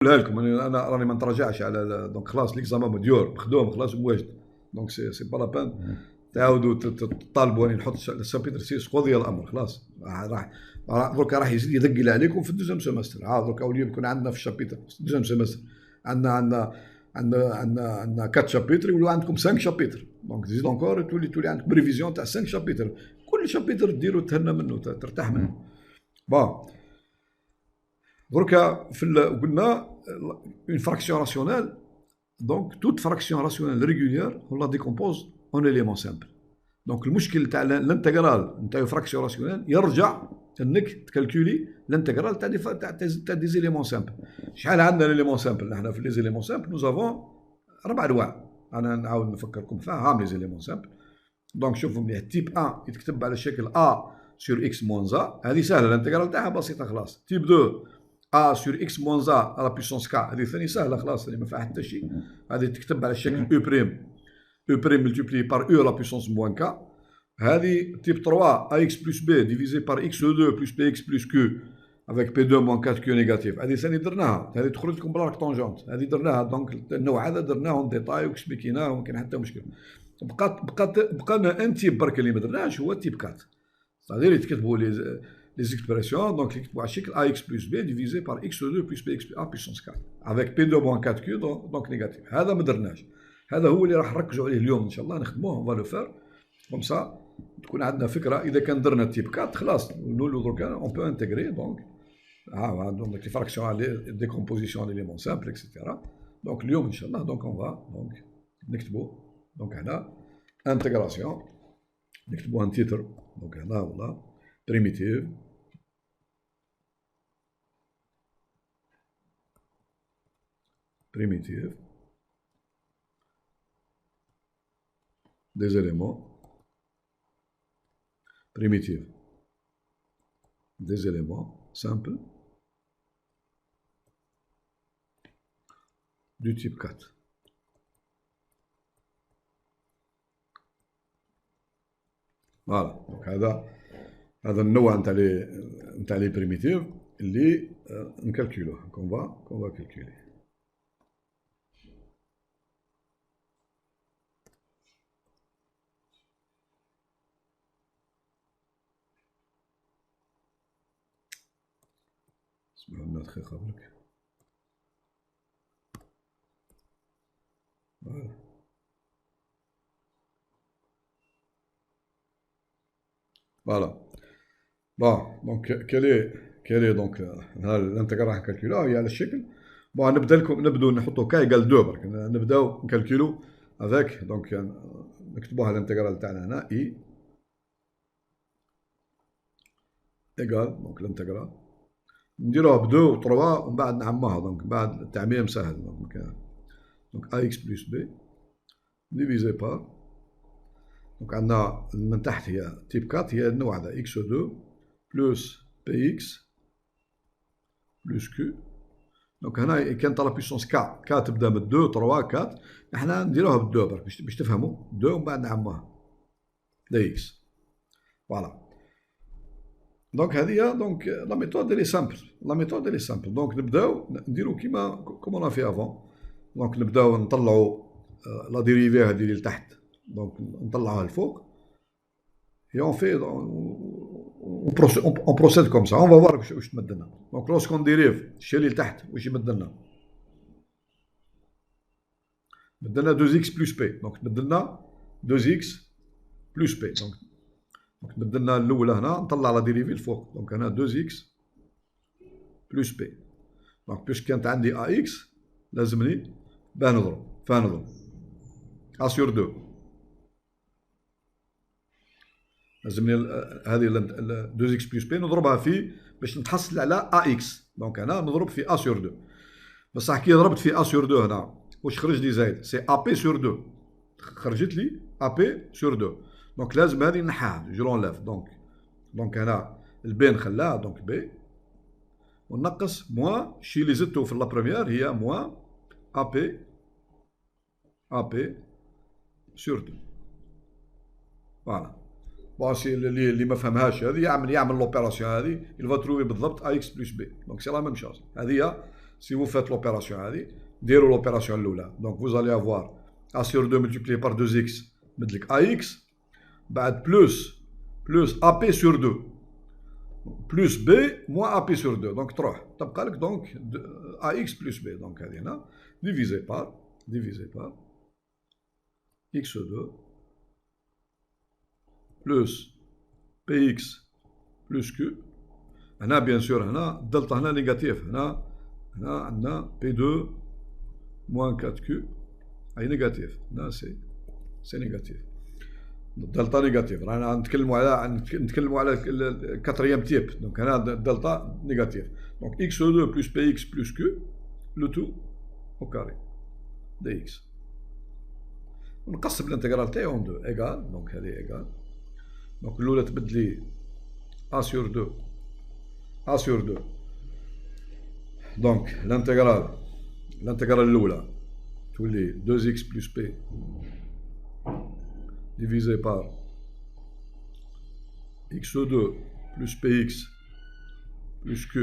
نقولها لكم انا راني ما نتراجعش على دونك خلاص ليكزامان مديور مخدوم خلاص مواجد دونك سي با لا بان تعاودوا تطالبوا اني نحط الشابيتر 6 قضي الامر خلاص درك راح يزيد يدقل عليكم في الدوزيام سيمستر درك اولياء يكون عندنا في الشابيتر في الدوزيام سيمستر عندنا 4 شابيتر يولوا عندكم 5 شابيتر دونك تزيد انكور تولي عندك بريفيزيون تاع 5 شابيتر كل شابيتر ديروا تهنى منه ترتاح منه بون دركا قلنا une fraction rationnelle donc toute fraction rationnelle régulière on la décompose en éléments simples donc المشكل تاع الانتجرال نتاع fraction rationnelle يرجع انك تكالكولي الانتجرال تاع دي زيليمون سامبل شحال عندنا ليليمون سامبل نحن في لي زيليمون سامبل nous avons 4 انواع انا نعاود نفكركم فيها هام لي زيليمون سامبل دونك شوفوا مليح تيب 1 يتكتب على شكل a sur x moins a هذه سهله الانتجرال تاعها بسيطه خلاص تيب 2 a sur x moins a à la puissance k هذه ثاني سهله خلاص ما فيها حتى شيء هذه تكتب على الشكل e prime multiplié par e à la puissance moins k هذه type 3 ax plus b divisé par x2 plus bx plus q avec p2 moins 4q négatif هذه ثاني درناها هذه تخرج لكم بلا طونجونت هذه درناها دونك النوع هذا درناه ديتاي وكسبيكيناه وما كاين حتى مشكل بقى لنا ان تيب برك اللي ما درناهش هو تيب 4 صافي يتكتبوا les expressions, donc يكتبوا على الشكل ax plus b divisé par x2 plus bx a puissance 4 avec p2 moins 4q donc négatif هذا ما درناش هذا هو اللي راح نركزوا عليه اليوم ان شاء الله نخدموه on va le faire comme ça تكون عندنا فكره اذا كان درنا تيب 4 خلاص نقولوا دركا on peut intégrer donc donc les fractions les décomposition d'éléments simples etc donc اليوم ان شاء الله donc on va donc نكتبوا donc هنا intégration نكتبوا un titre donc هنا والله primitive des éléments primitive des éléments simples du type 4 voilà donc هذا النوع نتاع لي بريميتيف اللي نكالكولوه كون فا كالكولي اسمعوا لنا دقيقة برك فوالا بون دونك كالي دونك الانتجرال راح نكالكولوه هي على الشكل بون نبداو نحطو كا ايكال 2 برك نبداو نكالكولو افيك دونك نكتبوها الانتجرال تاعنا هنا اي ايكال دونك الانتجرال نديروها ب 2 و 3 ومن بعد نعموها دونك بعد التعميم سهل دونك اكس بلس بي ديفيزي بار دونك عندنا من تحت هي تيب 4 هي النوع هذا x2 plus px plus q دونك هنا كانت لا بيسونس k تبدا من 2 3 4 احنا نديروها ب 2 برك باش تفهموا 2 ومن بعد نعموها dx فوالا دونك هذه دونك لا ميثود لي سامبل دونك نبداو نديرو كيما اون في افون دونك نبداو نطلعوا لا ديريفي هذه اللي لتحت دونك نطلعوها الفوق et on fait on procède comme ça on va voir واش تمد لنا دونك لوسكون ديريف الشيء اللي لتحت واش يمد لنا مد لنا 2x plus p دونك تمد لنا 2x plus p دونك تمد لنا الاولى هنا نطلع لا ديريفي الفوق دونك هنا 2x plus p دونك باش كانت عندي ax لازمني باه نضرب a sur 2 لازمني هذه 2x plus p نضربها في باش نتحصل على ax دونك هنا نضرب في a sur 2 بصح كي ضربت في a sur 2 هنا واش خرج لي زايد سي ap sur 2 خرجت لي ap sur 2 دونك لازم هذه نحاها جو لونليف دونك هنا البي نخلاها دونك بي ونقص موان الشيء اللي زدته في لا بروميير هي موان ap sur 2 فوالا باسي اللي ما فهمهاش هذه يعمل لوبيراسيون هذه il va trouver بالضبط ax plus b دونك سي لا ميم شوز هذه si vous faites l'opération, direz l'opération l'oula. Donc vous allez avoir A sur 2 multiplié par 2x, AX, plus AP sur 2, plus B moins AP sur 2. Donc 3. Donc AX plus B. Donc divisé par x2 plus px plus q. هنا bien sûr هنا الدلتا هنا نيجاتيف. هنا عندنا P2 moins 4Q أي نيجاتيف. هنا سي نيجاتيف. الدلتا نيجاتيف. رانا نتكلموا على الكاتريام تيب. دونك هنا الدلتا نيجاتيف. دونك x2 plus px plus q le tout au carré dx. ونقسم الانتجرال تاعي اون 2 ايغال. دونك هذه ايغال. دونك الاولى تبدلي a sur 2 A sur 2. Donc, l'intégrale l'oula, tous les 2x plus p divisé par x2 plus px plus q.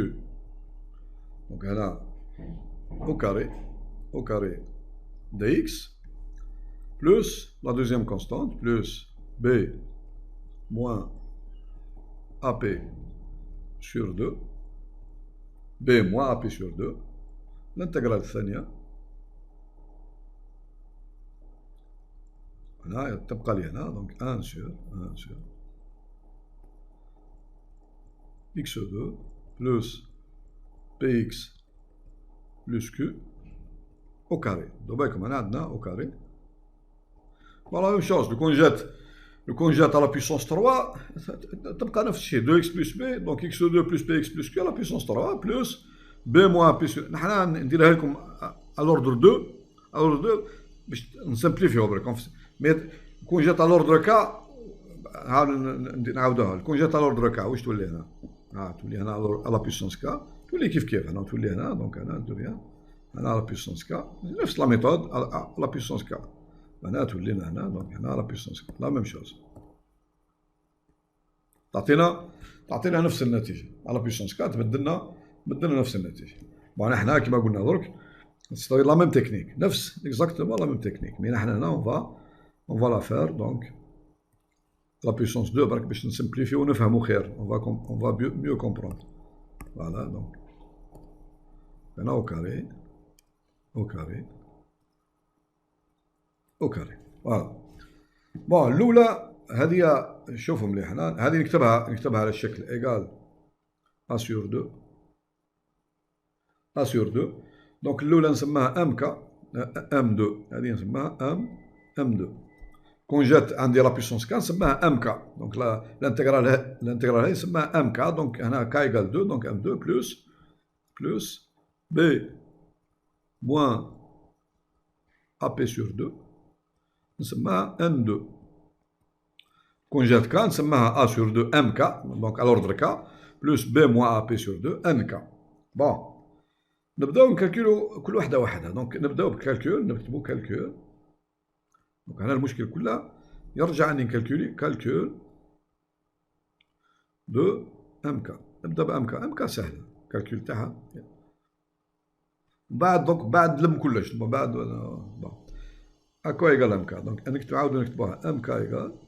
Donc, là, au carré dx, plus la deuxième constante, plus b moins ap sur 2 b moins AP sur 2 l'intégrale الثانية هنا تبقى لي هنا دونك 1 sur x2 plus px plus q au carré. Donc بالكم هنا عندنا au carré. Voilà une chose. Le conjugate à la puissance 3, تبقى نفس الشيء 2x plus b, donc x2 plus px plus q à la puissance 3 plus b moins p sur. نحنا نديرها لكم à l'ordre 2 باش نسمبليفيو برك. مي الكونجات على l'ordre k هاو نعاودوها. الكونجات على l'ordre k واش تولي هنا؟ تولي هنا à la puissance k تولي كيف هنا تولي هنا. دونك هنا تولي هنا à la puissance k نفس لا ميثود à la puissance k. هنا تولي لنا هنا. دونك هنا لا بيسونس لا ميم شوز. تعطينا نفس النتيجة على بيسونس 4 تبدلنا نفس النتيجة. بون حنا كيما قلنا درك ستوي لا ميم تكنيك نفس اكزاكتومون لا ميم تكنيك. مي حنا هنا اون فا لا فير دونك لا بيسونس 2 برك باش نسمبليفيو ونفهمو خير. اون فا ميو كومبروندر. فوالا دونك هنا او كاري اوكي. فوالا. بون الاولى هذه شوفوا مليح. هنا هذه نكتبها على الشكل ايغال ا سور 2. دونك الاولى نسميها ام كا ام 2. هذه نسميها ام 2. كون جات عندي لا بيسونس كا نسميها ام كا. دونك الانتجرال هذه نسميها ام كا. دونك هنا كا ايغال 2. دونك ام 2 بلس بي موان ا بي سور 2 نسميها ان 2. كون جات كا نسميها ا سور 2 ام كا. دونك على اوردر كا بلس بي موان ا بي سور 2 ان كا. بون نبداو نكالكولو كل وحده وحده. دونك نبداو بالكالكول. نكتبو كالكول. دونك هنا المشكل كله يرجع اني نكالكولي كالكول دو ام كا. نبدا بام كا. ام كا سهله الكالكول تاعها. بعد لم كلش بعد بون هاكا ايغال ام كا. دونك نعاودو نكتبوها ام كا ايغال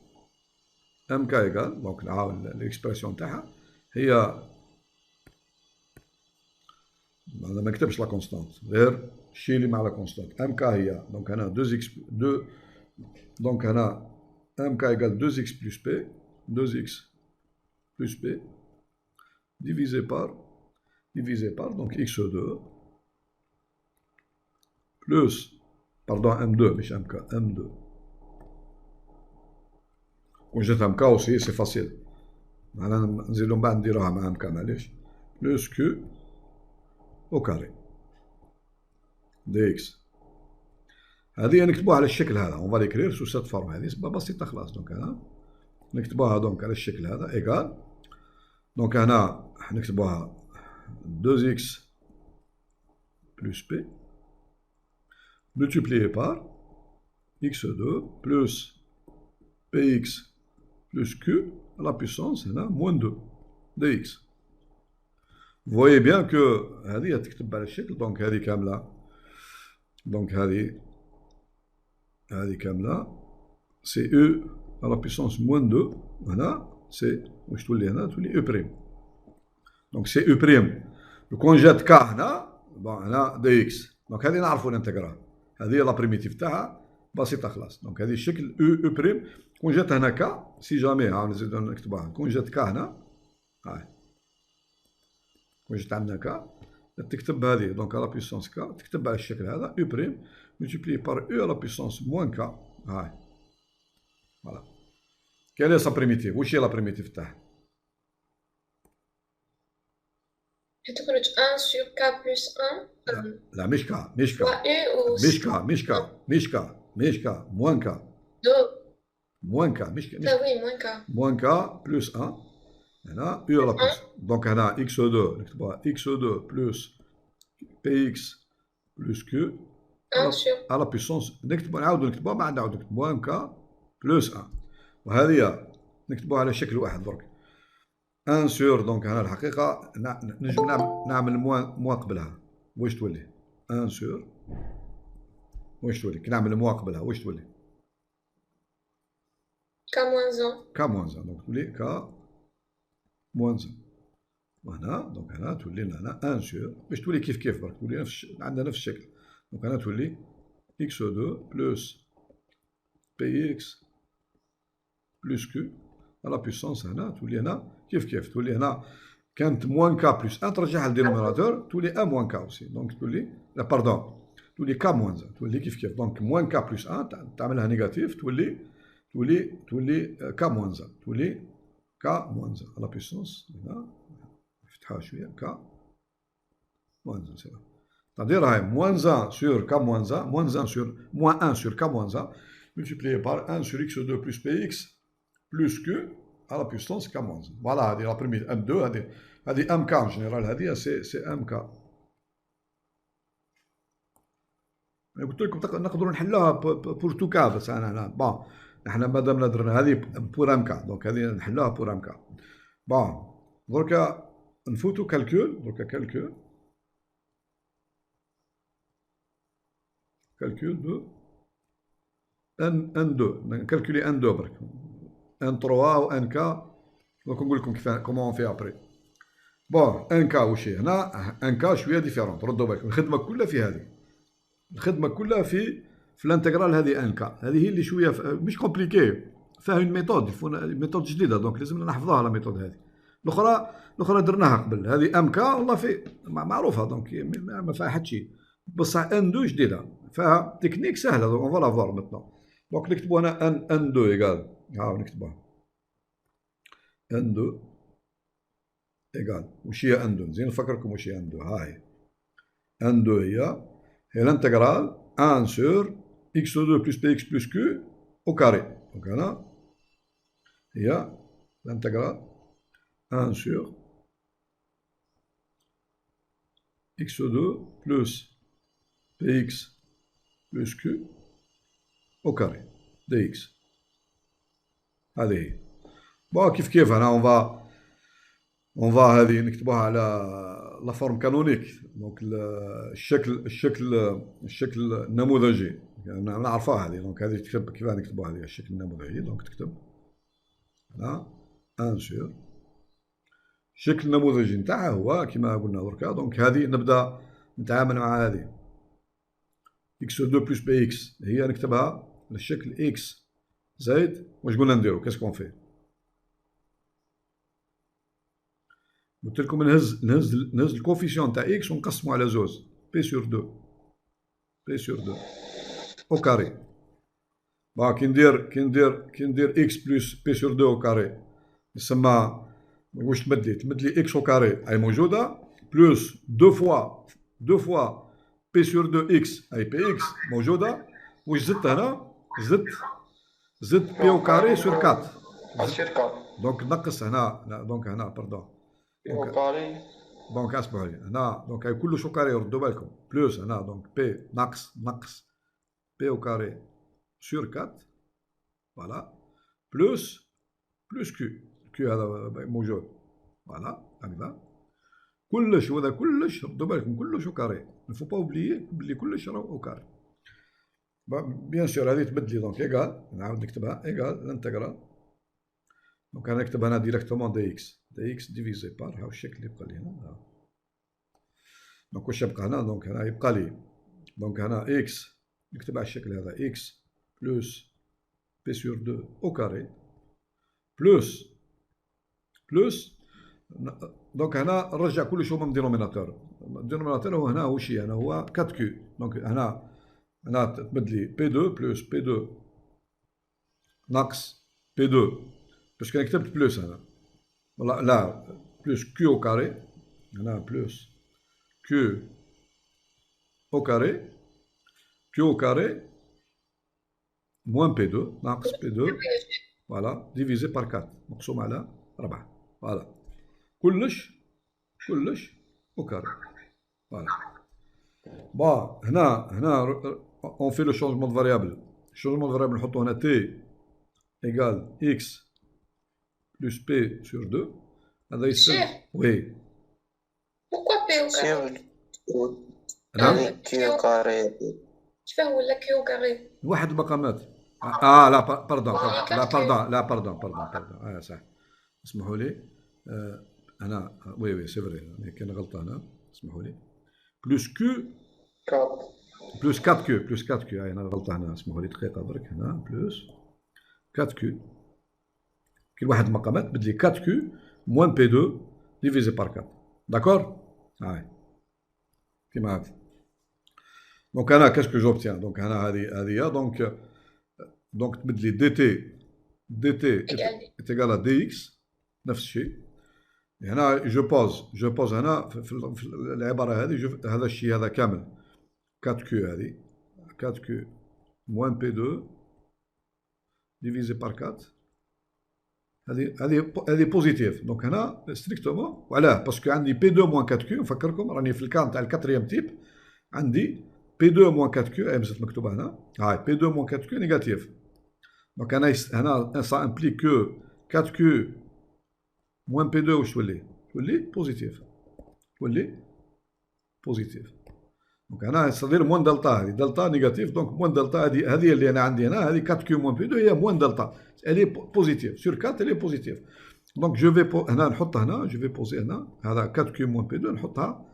دونك نعاود الاكسبرسيون تاعها هي ما نكتبش لا كونستانت غير شيلي مع لا كونستانت. ام كا هي دونك هنا 2 دونك هنا ام كا ايغال 2x plus p divisé par donc x2 plus pardon m2 مش mk m2. وجات mk aussi c'est facile. أنا نزيدو من بعد نديروها مع mk معليش. plus q au carré dx. هذه نكتبوها على الشكل هذا. on va l'écrire sous cette forme. هذه بسيطة خلاص. دونك هنا نكتبوها دونك على الشكل هذا ايغال. دونك هنا نكتبوها 2x plus p multiplié par x2 plus px plus q à la puissance هنا moins 2 dx. Vous voyez bien que هذه تكتب على الشكل دونك هذه كاملة دونك هذه كاملة سي او على بيسونس موان 2 هنا سي واش تولي هنا تولي او بريم دونك سي او بريم كون جات كا هنا بون هنا دي اكس دونك هذه نعرفوا الانتجرال هذه لا بريميتيف تاعها بسيطه خلاص دونك هذه الشكل او بريم كون جات هنا كا سي جامي ها نزيدو نكتبوها كون جات كا هنا هاي كون جات عندنا كا تكتب هذه دونك على بيسونس كا تكتب على الشكل هذا او بريم ملتيبلي بار او على بيسونس موان كا هاي فوالا كال هي سا بريميتيف واش هي لا بريميتيف تاعها تخرج 1 sur k plus 1 لا مش كا مش كا fois u ou مش كا مش كا مش كا مش كا موان كا 2 موان كا مش ah oui moins k موان كا بلس 1 هنا او على بلس دونك هنا اكس 2 نكتبوها اكس 2 بلس بي اكس بلس كيو 1 sur على بيسونس نعاودو نكتبوها ما نعاودو نكتب موان كا بلس 1 وهذه نكتبوها على شكل واحد درك 1 سور دونك هنا الحقيقة نجم نعمل موان قبلها واش تولي 1 سور واش تولي كي نعمل موان قبلها واش تولي k moins 1 كا موان 1 دونك تولي كا موان 1 وهنا دونك هنا تولي لنا هنا 1 سور باش تولي كيف كيف برك تولي عندنا نفس الشكل دونك هنا تولي اكس 2 بلس بي اكس بلس كيو على بيسونس هنا تولي هنا كيف كيف تولي هنا كانت موان كا بلس 1 ترجعها للدينوميناتور تولي 1 موان كا اوسي دونك تولي لا باردون تولي كا موان 1 تولي كيف كيف دونك موان كا بلس 1 تعملها نيجاتيف تولي كا موان 1 تولي كا موان 1 على بيسونس هنا نفتحها شويه كا موان 1 سي c'est-à-dire هاي موان 1 sur k moins 1 moins 1 sur moins 1 sur k moins 1 multiplié par 1 sur x2 plus px plus q à la puissance k moins 1 voilà هذه لا بريمير m2 هذه ام كا en général هذه سي ام كا قلت لكم نقدروا نحلوها بور تو كا بس انا بون احنا مادام درنا هذه بور ام كا دونك هذه نحلوها بور ام كا بون دركا نفوتوا كالكول دركا كالكول de N2 calculer N2 برك N3 و NK دونك نقول لكم كيف كومون في ابري بون NK واش هي هنا NK شويه ديفيرونت ردوا بالكم الخدمه كلها في هذه الخدمه كلها في الانتجرال هذه NK هذه هي اللي شويه مش كومبليكي فيها اون ميثود ميثود جديده دونك لازم نحفظوها لا ميثود هذه الاخرى درناها قبل هذه ام كا والله في معروفه دونك ما فيها حتى شيء بصح ان 2 جديده فيها تكنيك سهله دونك اون فوا فوار ميتنون دونك نكتبوا هنا ان 2 ايكال هاو نكتبوها ان 2 ايكال واش هي ان 2 زين نفكركم واش هي ان 2 هاي ان 2 هي الانتجرال 1 سور اكس 2 بلس بي اكس بلس كيو او كاري دونك هنا هي الانتجرال 1 sur x2 plus px plus q au carré dx هذه هي بون كيف هنا اون فا هذه نكتبوها على لا فورم كانونيك دونك الشكل النموذجي يعني نعرفوها هذه دونك هذه تكتب كيف نكتبوها هذه الشكل النموذجي دونك تكتب هنا 1 sur الشكل النموذجي نتاعها هو كما قلنا دركا دونك هذه نبدا نتعامل مع هذه x 2 بلس بي اكس هي نكتبها على الشكل اكس زائد واش قلنا نديرو كاسكون في قلت لكم نهز الكوفيسيون تاع اكس ونقسمو على زوز بي سور 2 او كاري با كي ندير اكس بلس بي سور 2 او كاري يسمى واش تمد لي اكس او كاري هاي موجوده بلس دو فوا بي سور 2 اكس هاي بي اكس موجوده واش زدت هنا زدت بي او كاري سور 4 دونك نقص هنا دونك هنا باردون بي او كاري دونك اسمعوا لي هنا دونك هاي كله شو كاري ردوا بالكم بلس هنا دونك بي نقص بي او كاري سور 4 فوالا بلس كيو هذا موجود فوالا هكذا كلش وهذا كلش ردوا بالكم كلش او كاري. ما فو با اوبليي بلي كلش راه او كاري. بيان سور هذه تبدلي دونك ايكال نعاود نكتبها ايكال الانتغرال. دونك انا نكتب هنا ديريكتومون دي اكس ديفيزي بار. هاو الشكل اللي يبقى لي هنا. دونك واش يبقى هنا؟ دونك هنا يبقى لي دونك هنا اكس نكتب على الشكل هذا اكس بلس بي سور 2 او كاري بلس دونك هنا نرجع كلش هما من دينوميناتور. الدينوميناتور هو هنا هو شي هنا هو 4 كيو. دونك هنا تبدلي بي 2 بلس بي 2 ناقص بي 2 باسكو انا كتبت بلس هنا ولا لا بلس كيو او كاري. هنا بلس كيو او كاري موان بي 2 ناقص بي 2 فوالا ديفيزي بار 4 مقسوم على 4 فوالا كلش او كاري فوالا. بون هنا اون في لو شونجمون دو فاريابل. الشونجمون دو فاريابل نحطو هنا تي ايكال اكس بلس بي سور 2. هذا يسمى وي. Pourquoi P au carré? نعم كيو كاري كيفاه ولا كيو كاري؟ واحد المقامات. لا باردون صح اسمحوا لي. انا وي سي فري كاين غلطه هنا اسمحوا لي. بلس كيو بلس 4 كيو هاي انا غلطه هنا اسمحوا لي دقيقه برك. هنا بلس 4 كيو كاين واحد المقامات بدلي 4 كيو موان بي 2 ديفيزي بار 4 داكور. هاي كيما هاك. دونك انا كاسكو جوبتيان دونك هنا هذه دونك تبدلي دي تي ايكال دي اكس نفس الشيء. هنا جو بوز هنا في العباره هذه هذا الشيء هذا كامل 4 كيو هذه 4 كيو موان بي 2 ديفيزي بار 4 هذه بوزيتيف. دونك هنا ستريكتومون وعلاه باسكو عندي بي 2 موان 4 كيو. نفكركم راني في الكان تاع الكاتريام تيب عندي بي 2 موان 4 كيو. مازالت مكتوبه هنا هاي بي 2 موان 4 كيو نيجاتيف. دونك هنا سا امبليك كو 4 كيو موان بي 2 واش تولي بوزيتيف دونك هنا صدير موان دلتا. هذه دلتا نيجاتيف دونك موان دلتا هذه اللي انا عندي هنا هذه 4 كيو موان بي 2 هي موان دلتا الي بوزيتيف سور 4 الي بوزيتيف. دونك جو في هنا نحط هنا جو في بوزي هنا هذا 4 كيو موان بي 2 نحطها.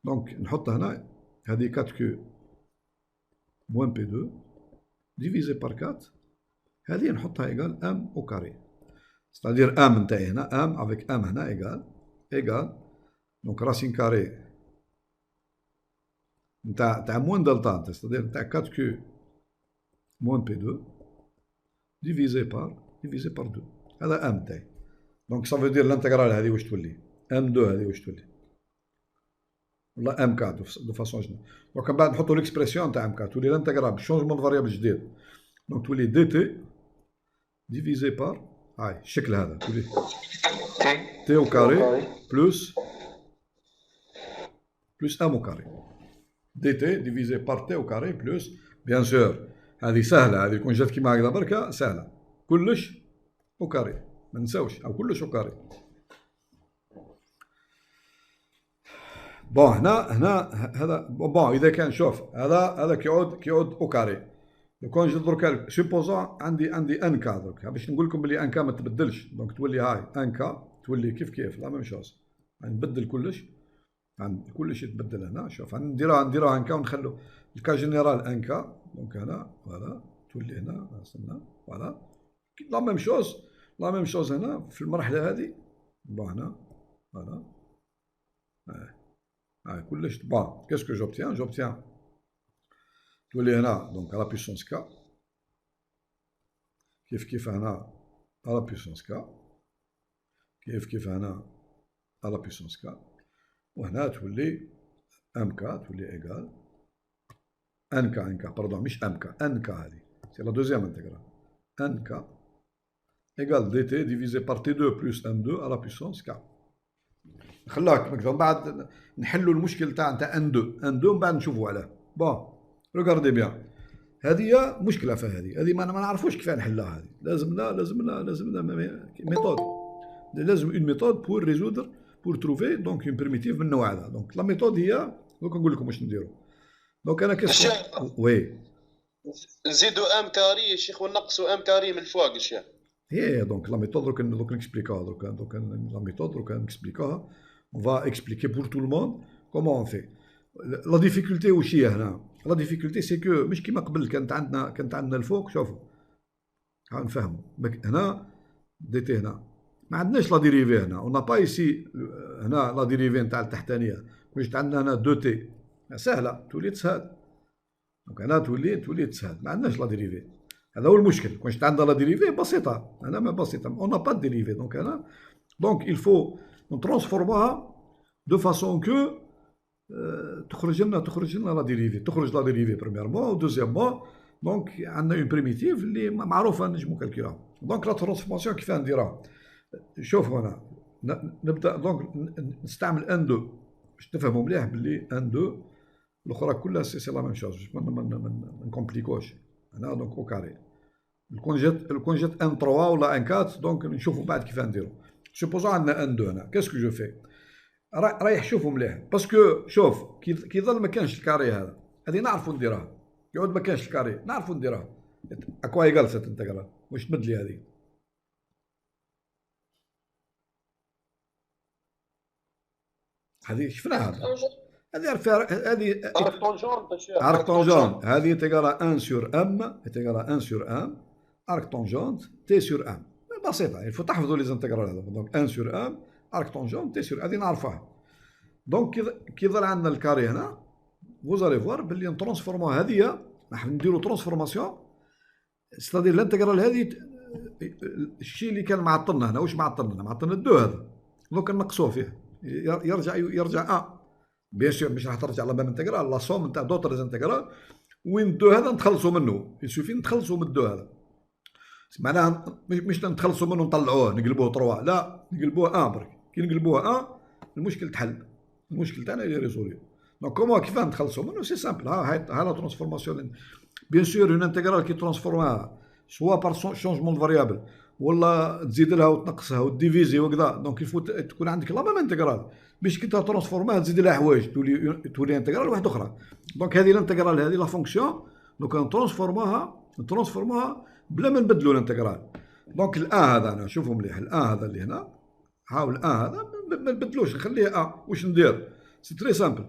دونك نحط هنا هذه 4 كيو موان بي 2 ديفيزي بار 4 هذه نحطها ايكال ام او كاري. ستادير ام نتاعي هنا ام افيك ام هنا ايكال دونك راسين كاري نتاع موان دلتا ستادير نتاع 4 كيو موان بي 2 ديفيزي بار 2 هذا ام نتاعي. دونك سافو دير الانتغرال هذه واش تولي ام 2 هذه واش تولي والله ام 4 دو فاسون جديده. دونك من بعد نحطوا ليكسبرسيون تاع ام 4 تولي الانتغرال بالشونجمون دو فاريابل جديد. دونك تولي دي تي ديفيزي بار هاي الشكل هذا تولي تي او كاري بلس ام او كاري دي تي ديفيزي بار تي او كاري بلس بيان سور هذه سهله. هذه كون جات كيما هكذا بركه سهله كلش او كاري ما نساوش او كلش او كاري. بون هنا هذا بون اذا كان شوف هذا كيعود او كاري. لو كان جيت دركا سوبوزون عندي ان كا دركا باش نقول لكم بلي ان كا ما تبدلش. دونك تولي هاي ان كا تولي كيف لا ميم شوز نبدل كلش كلش يتبدل هنا. شوف نديروها ان كا ونخلو الكا جينيرال ان كا. دونك هنا فوالا تولي هنا وصلنا فوالا لا ميم شوز هنا في المرحله هذه. بون هنا فوالا هاي كلش بون كاسكو جوبتيان تولي هنا دونك على بيسونس كا كيف هنا على بيسونس كا كيف هنا على بيسونس كا. وهنا تولي ام كا تولي ايكال ان كا باردون مش ام كا ان كا هذه سي لا دوزيام انتغرال ان كا ايكال دي تي ديفيزي بار تي 2 بلس ام 2 على بيسونس كا. خلاك من بعد نحلوا المشكل تاع ان 2 من بعد نشوفوا عليه. بون ريغاردي بيان هذه مشكله في هذه ما نعرفوش كيف نحلها. هذه لازمنا ميثود لازم اون ميثود بور ريزودر بور تروفي دونك اون بريميتيف من النوع هذا. دونك لا ميثود هي دوك نقول لكم واش نديرو. دونك انا كيسكو وي نزيدوا ام كاري يا شيخ ونقصوا ام كاري من الفوق الشيخ. هي دونك لا ميثود دوك نكسبليكاها دوك لا ميثود دوك نكسبليكاها. On va expliquer pour tout le monde comment on fait. La difficulté واش هي هنا؟ لا ديفيكولتي سي كو مش كيما قبل كانت عندنا الفوق. شوفوا نفهموا هنا دي تي هنا ما عندناش لا ديريفي هنا. اون با ايسي هنا لا ديريفي نتاع التحتانيه. واش عندنا هنا دو تي سهله تولي تسهل. دونك هنا تولي تسهل. ما عندناش لا ديريفي. هذا هو المشكل. كونش عندنا لا ديريفي بسيطه. هنا ما بسيطه. اون با ديريفي. دونك هنا دونك il faut نترانسفورماها دو فاسون كو تخرج لنا لا ديريفي. تخرج لا ديريفي بريميرمون و دوزيامون. دونك عندنا اون بريميتيف اللي معروفه نجمو كالكيلها. دونك لا ترانسفورماسيون كيفاه نديرها؟ شوفوا هنا نبدا دونك نستعمل ان دو باش تفهموا مليح باللي ان دو الاخرى كلها سي لا ميم شوز. ما نكومبليكوش هنا. دونك او كاري الكونجيت ان 3 ولا ان 4. دونك نشوفوا بعد كيفاه نديرو. سوبوزون عندنا ان دو هنا. كاسكو جو في رايح شوفوا مليح باسكو شوف كي ظل ما كانش الكاري هذا هذه نعرفوا نديرها. يعود ما كانش الكاري نعرفوا نديرها. اكواي جالسه انتقرال واش تمد لي هذه شفناها. هذه ارك طونجونت. هذه تيغالا 1 سور ام تيغالا 1 سور ام ارك طونجونت تي سور ام. بسيطه. يفو تحفظوا لي زانتيغرال هذا. دونك 1 سور ام ارك طونجونت تي سور هذه نعرفوها. دونك كي ظل عندنا الكاري هنا فوزالي فوار باللي نترانسفورموها. هذه راح نديرو ترانسفورماسيون ستادير الانتيغرال. هذه الشيء اللي كان معطلنا هنا. واش معطلنا؟ معطلنا الدو هذا. دونك نقصوه فيه يرجع بيان سور مش راح ترجع لباب انتيغرال. لا سوم نتاع دوطر انتيغرال وين الدو هذا نتخلصوا منه. يسوفي نتخلصوا من الدو هذا. معناها مش نتخلصوا منه نطلعوه نقلبوه 3. لا نقلبوه 1 برك. كي نقلبوه 1 المشكل تحل. المشكل تاعنا اللي ريزولي. دونك كومون كيفاه نتخلصوا منه؟ سي سامبل. ها لا ترانسفورماسيون. بيان سور اون انتيغرال كي ترانسفورماها سوا بار شونجمون فاريابل ولا تزيد لها وتنقصها وديفيزي وكذا. دونك يفو تكون عندك لا ميم انتيغرال باش كي ترانسفورماها تزيد لها حوايج تولي انتيغرال واحده اخرى. دونك هذه الانتيغرال هذه لا فونكسيون دونك نترانسفورماها بلا ما نبدلوا الانتيغرال. دونك الان هذا انا شوفوا مليح. الان هذا اللي هنا حاول الان هذا ما نبدلوش نخليه واش ندير؟ سي تري سامبل.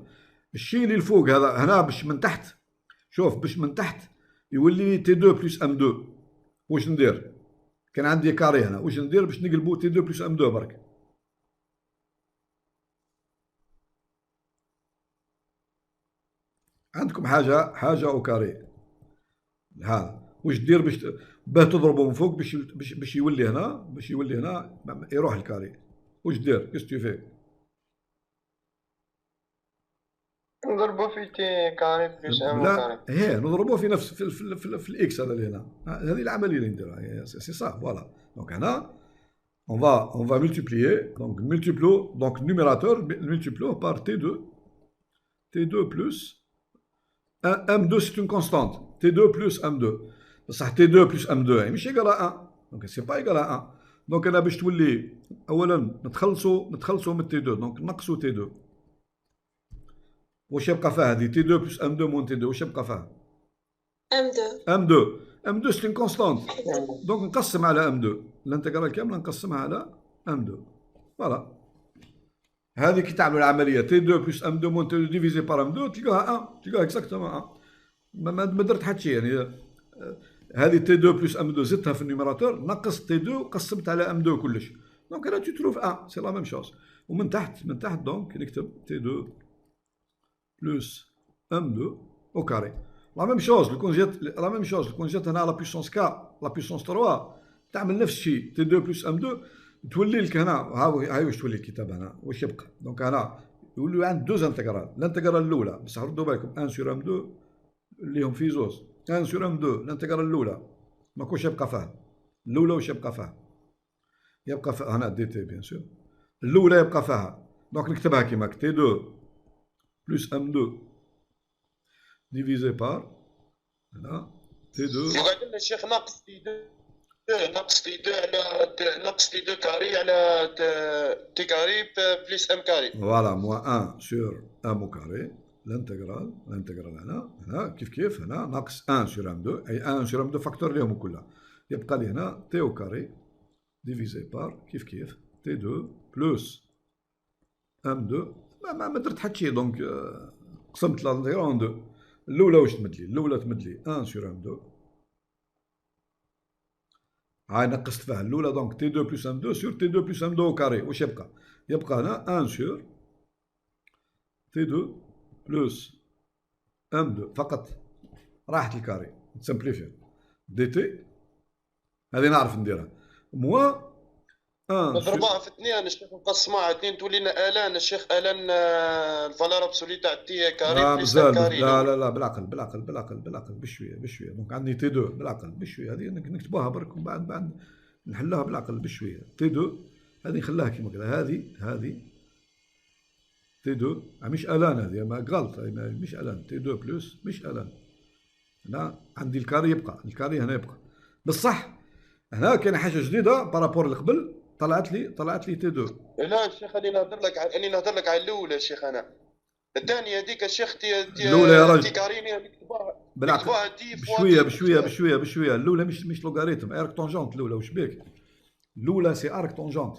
الشيء اللي الفوق هذا هنا باش من تحت. شوف باش من تحت يولي تي 2 بلس ام 2. واش ندير؟ كان عندي كاري هنا. واش ندير باش نقلبو تي 2 بلس ام 2 برك؟ عندكم حاجه او كاري هذا. واش دير باش باه تضربه من فوق باش يولي هنا يروح الكاري؟ واش دير؟ كيس تو في؟ نضربو في تي كاري بلس ام كاري. لا نضربوه في نفس في الاكس هذا اللي هنا. هذه العمليه اللي نديرها سي صح. فوالا. دونك هنا on va multiplier. Donc donc numérateur multiplié par T2 plus M2 c'est une constante. T2 plus M2 بصح T2 plus M2 يعني مش égal à 1. donc c'est pas égal à 1. donc انا باش تولي اولا نتخلصوا من T2. دونك نقصوا T2. واش يبقى فيها هذه T2 plus M2 moins T2 واش يبقى فيها؟ M2 c'est une constante. donc نقسم على M2. الانتجرال كامله نقسمها على M2. فوالا. هذه كي تعملوا العمليه T2 plus M2 moins T2 divisé par M2 تلقاها 1. تلقاها اكزاكتومون 1. ما درت حتى شيء يعني. هذه T2 plus M2 زدتها في النيميراتور نقص T2 قسمت على M2 كلش. دونك هنا tu trouves 1. c'est la même chose. ومن تحت دونك نكتب T2 plus M2 au carré. La même chose le conjugate هنا la puissance K la puissance 3 تعمل نفس الشيء T2 plus M2 تولي لك هنا. هاي واش تولي الكتاب هنا واش يبقى. دونك هنا يوليو عند دوز انتجرال. الانتجرال الاولى بصح ردوا بالكم 1 sur M2 اللي هم في زوز 1 sur M2 الانتجرال الاولى ماكوش يبقى فيها. الاولى واش يبقى فيها؟ يبقى فيها هنا دي تي بيان سور. الاولى يبقى فيها. دونك نكتبها كيما T2 plus M2 divisé par هنا T2. يقعد لنا الشيخ ناقص T2 ناقص تي 2 على ناقص تي 2 كاري على تي كاري بليس ام كاري. فوالا موان 1 سور ام او كاري. الانتجرال هنا كيف هنا ناقص 1 سور ام 2 اي 1 سور ام 2 فاكتور ليهم كلها. يبقى لي هنا تي او كاري ديفيزي بار كيف تي 2 بلس ام 2 ما درت حتى شي. دونك قسمت الانتجرال اون 2. الاولى واش تمد لي؟ الاولى تمد لي 1 سور ام 2. هاي نقصت فيها الاولى. دونك تي 2 بلس ام 2 سور تي 2 بلس ام 2 او كاري. واش يبقى؟ يبقى هنا 1 سور تي 2 بلس ام 2 فقط. راحت الكاري نسمبليفي دي تي. هذه نعرف نديرها موا 1 مضروبة في 2 الشيخ مقسمة على 2 تولي لنا الان الشيخ الان الفالور ابسولي تاع تي كاري بليس ام كاري. لا بالعقل بشويه. دونك عندي تي 2 بالعقل بشويه. هذه نكتبوها برك ومن بعد نحلوها بالعقل بشويه. تي 2 هذه نخليها كيما كذا. هذه تي 2 مش الان. هذه ما غلط مش الان. تي 2 بلس مش الان. هنا عندي الكاري يبقى. الكاري هنا يبقى بصح. هنا كاين حاجه جديده بارابور اللي قبل. طلعت لي تي 2. لا الشيخ خليني نهضر لك على الاولى الشيخ. انا الثانيه هذيك الشيخ الاولى يا راجل تي كاريني نكتبوها دي بشويه. الاولى مش لوغاريتم ارك طونجونت. الاولى واش بيك؟ الاولى سي ارك طونجونت.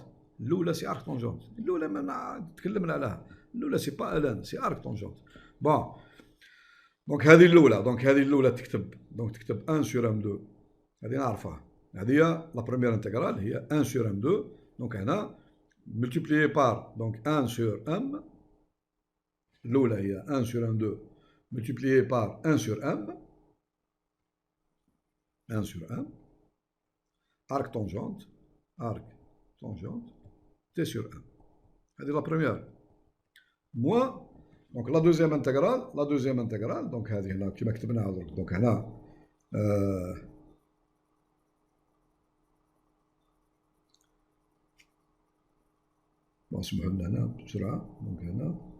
الاولى ما تكلمنا عليها. الاولى سي با الان سي ارك طونجونت. بون دونك هذه الاولى تكتب. دونك تكتب 1 سور ام 2. هذه نعرفها. هذه هي لا بروميير انتجرال هي 1 سور ام 2. دونك هنا ملتيبليي بار دونك 1 سور ام. الاولى هي 1 سور ام 2 ملتيبليي بار 1 سور ام. 1 سور ام ارك طونجونت تي سور ام. هذه لا بروميير موا. دونك لا دوزيام انتجرال دونك هذه هنا كيما كتبناها درك. دونك هنا نسمحوا لنا هنا بسرعة. دونك هنا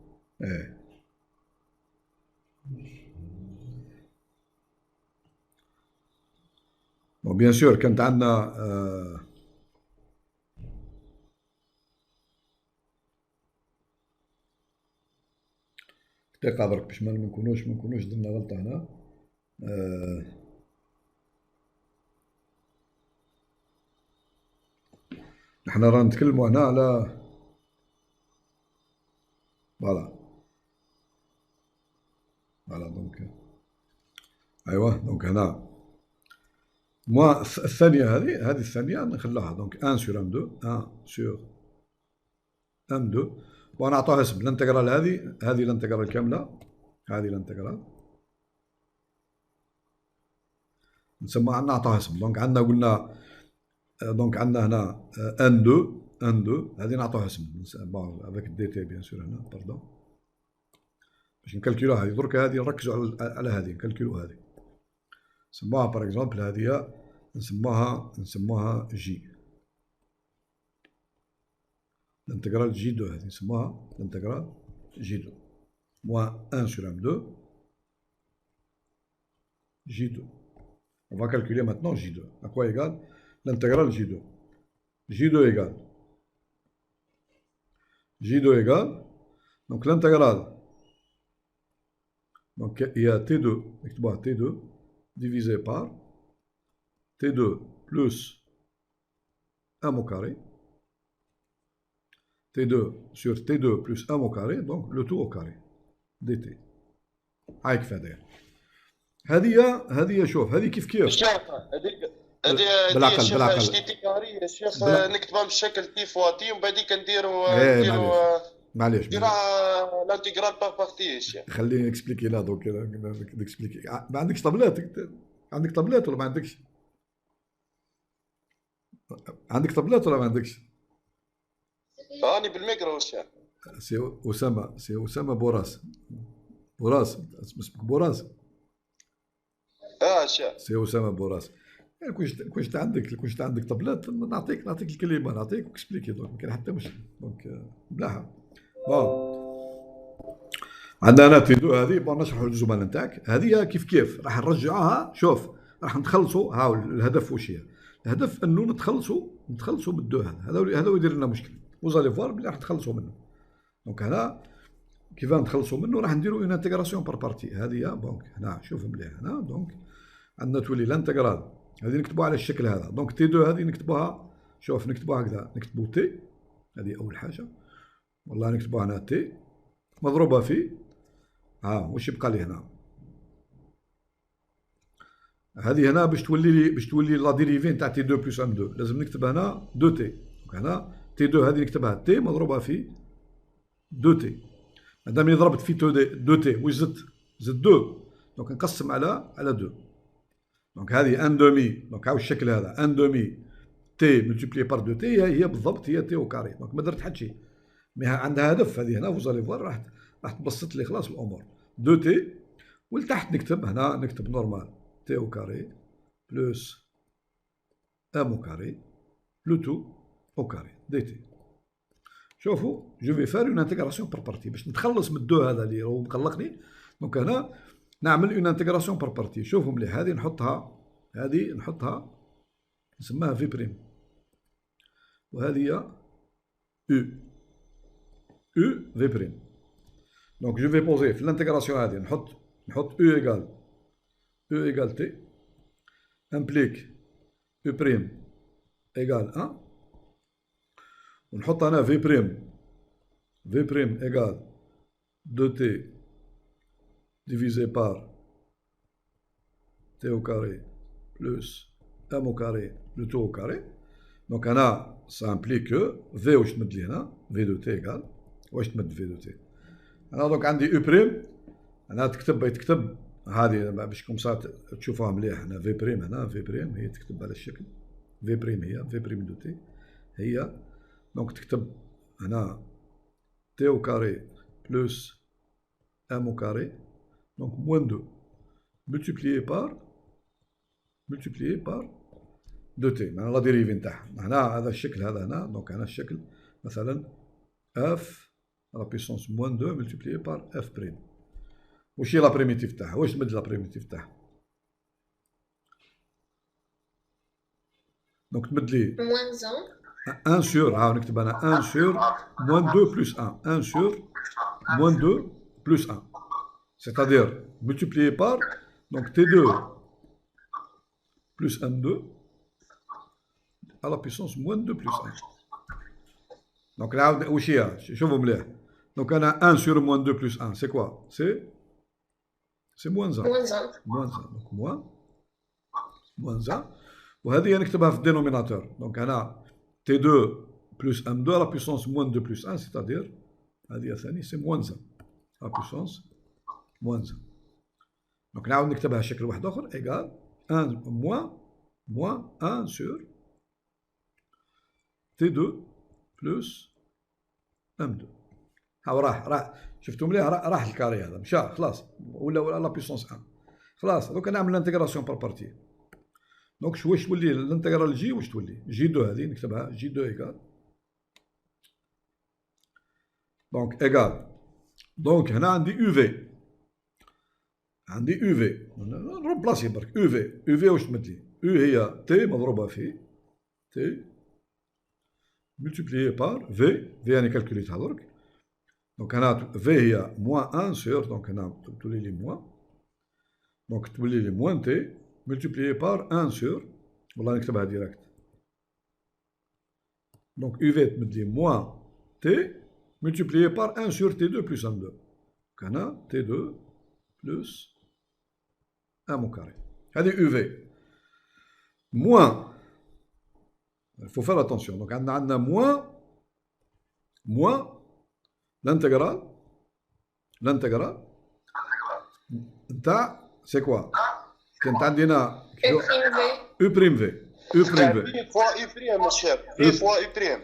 بون بيان سور كانت عندنا دقيقة برك باش ما نكونوش درنا غلطة هنا. نحنا رانا نتكلموا هنا على فوالا دونك ايوا. دونك هنا موا الثانية هذه الثانية نخلوها. دونك 1 سور ام 2 1 سور ام 2 ونعطوها اسم الانتجرال. هذه الانتجرال كاملة. هذه الانتجرال نسموها نعطوها اسم. دونك عندنا قلنا دونك عندنا هنا ان 2 هذه نعطوها اسم بون افيك دي تي بيان سور. هنا باردون باش نكالكيلوها هذه درك. هذه نركزوا على هذه نكالكيلو هذه. نسموها باغ اكزومبل هذه نسموها جي. الانتجرال جي 2 هذه نسموها الانتجرال جي 2 موان 1 سور ام 2 جي 2. On va calculer maintenant J2. À quoi égale l'intégrale J2? J2 égale. Donc l'intégrale. Donc il y a T2. T2 divisé par T2 plus m au carré. T2 sur T2 plus m au carré. Donc le tout au carré. dt. هاي كيف هذه شوف هذه كيف بالعقل تي كاري يا شيخ نكتبها بالشكل تي فوا تي ومن بعد كنديروا معليش نديرها الانتيغرال باغ بارتي يا شيخ. خليني اكسبليكي لا دوك نكسبليكي. ما عندكش طابلات؟ عندك طابلات ولا ما عندكش؟ عندك طابلات ولا ما عندكش؟ راني بالميكرو الشيخ. سي أسامة بوراس اسمك بوراس. شيخ سي أسامة بوراس. كنت عندك طابلات نعطيك الكلمة نعطيك وكسبليكي. دونك ما كاين حتى مشكل. دونك ملاحة. بون عندنا انا تيدو هذه. بون نشرحوا الجمل نتاعك هذه كيف راح نرجعوها. شوف راح نخلصوا. هاو الهدف واش هي؟ الهدف انه نتخلصوا من الدو هذا يدير لنا مشكل. وزالي فوار بلي راح نتخلصوا منه. دونك هنا كيف نتخلصوا منه راح نديروا اون انتيغراسيون بار بارتي. هذه دونك هنا شوفوا مليح هنا دونك عندنا تولي لانتيغرال هذه نكتبوها على الشكل هذا. دونك تي دو هذه نكتبوها شوف نكتبوها هكذا نكتبوا تي هذه اول حاجه والله نكتبوها هنا تي مضروبه في واش يبقى لي هنا هذه هنا باش تولي لا ديريفي نتاع تي 2 بلس ام 2 لازم نكتب هنا 2 تي. دونك هنا تي 2 هذه نكتبها تي مضروبه في 2 تي. مادام ضربت في 2 تي واش زدت 2 دونك نقسم على 2. دونك هذه ان دومي دونك هاو الشكل هذا ان دومي تي ملتيبلي بار 2 تي هي بالضبط هي تي او كاري. دونك ما درت حتى شيء مي عندها هدف هذه هنا فوزالي فوار راح تبسط لي خلاص الامور 2 تي. ولتحت نكتب هنا نكتب نورمال تي او كاري بلس ام او كاري لو تو او كاري دي تي. شوفوا جو في فار اون انتيغراسيون بار بارتي باش نتخلص من الدو هذا اللي هو مقلقني. دونك هنا نعمل اون انتيغراسيون بار بارتي. شوفوا مليح هذه نحطها نسميها في بريم وهذه هي او في بريم. دونك جو في بوزي في الانتيغراسيون هذه نحط او ايغال تي امبليك او بريم ايغال 1 ونحط هنا في بريم ايغال 2 تي divisé par t au carré plus m au carré le tout au carré. Donc ça implique que v واش تمد لي هنا v de t égale واش تمد v de t. انا دونك عندي او بريم انا يتكتب هذه باش كومسا تشوفوها مليح هنا في بريم هي تكتب على الشكل في بريم هي في بريم دو تي هي دونك تكتب هنا t au carré plus m au carré donc moins 2 multiplié par 2t معناها لا ديريفي نتاعها. هنا هذا الشكل هذا هنا دونك هنا الشكل مثلا f على بيسونس موان 2 multiplié par f بريم. واش هي لا بريميتيف تاعها واش تمد لا بريميتيف تاعها دونك تمد لي موان 1 sur نكتب انا 1 sur moins 2 plus 1 1 sur moins 2 plus 1 c'est-à-dire multiplié par donc T2 plus M2 à la puissance moins 2 plus 1. Donc là, où je vous me donc on a 1 sur moins 2 plus 1, c'est quoi? C'est moins 1. Moins 1. Donc moins 1. وهذه نكتبها في الدينوميناتور. Donc هنا T2 plus M2 à la puissance moins 2 plus 1, c'est-à-dire هذه الثانية c'est moins 1 à la puissance moins 1. Donc نعاود نكتبها بشكل واحد اخر égal 1 moins 1 sur T2 plus M2. هاو راح شفتوا مليح راح الكاري هذا مشى خلاص ولا لا بيسونس 1 خلاص. دوك نعمل الانتيغراسيون بار بارتي. دونك واش تولي الانتيغرال جي واش تولي جي 2 هذه نكتبها جي 2 ايكال دونك ايكال دونك هنا عندي يو في نروبلاسي برك يو في واش تمد لي يو هي تي مضروبه في تي ملتيبليي بار في انا كالكوليتها درك. دونك هنا في هي موان 1 سور دونك هنا تولي لي موان دونك تولي لي موان تي multiplié par 1 sur والله نكتبها ديريكت donc UV تمد لي moins T multiplié par 1 sur T2 plus M2 donc هنا T2 plus M au carré هذه UV moins il faut faire attention donc عندنا moins l'intégrale نتاع c'est quoi كانت عندنا او بريم في في فوا اي بريم الشاب في فوا اي بريم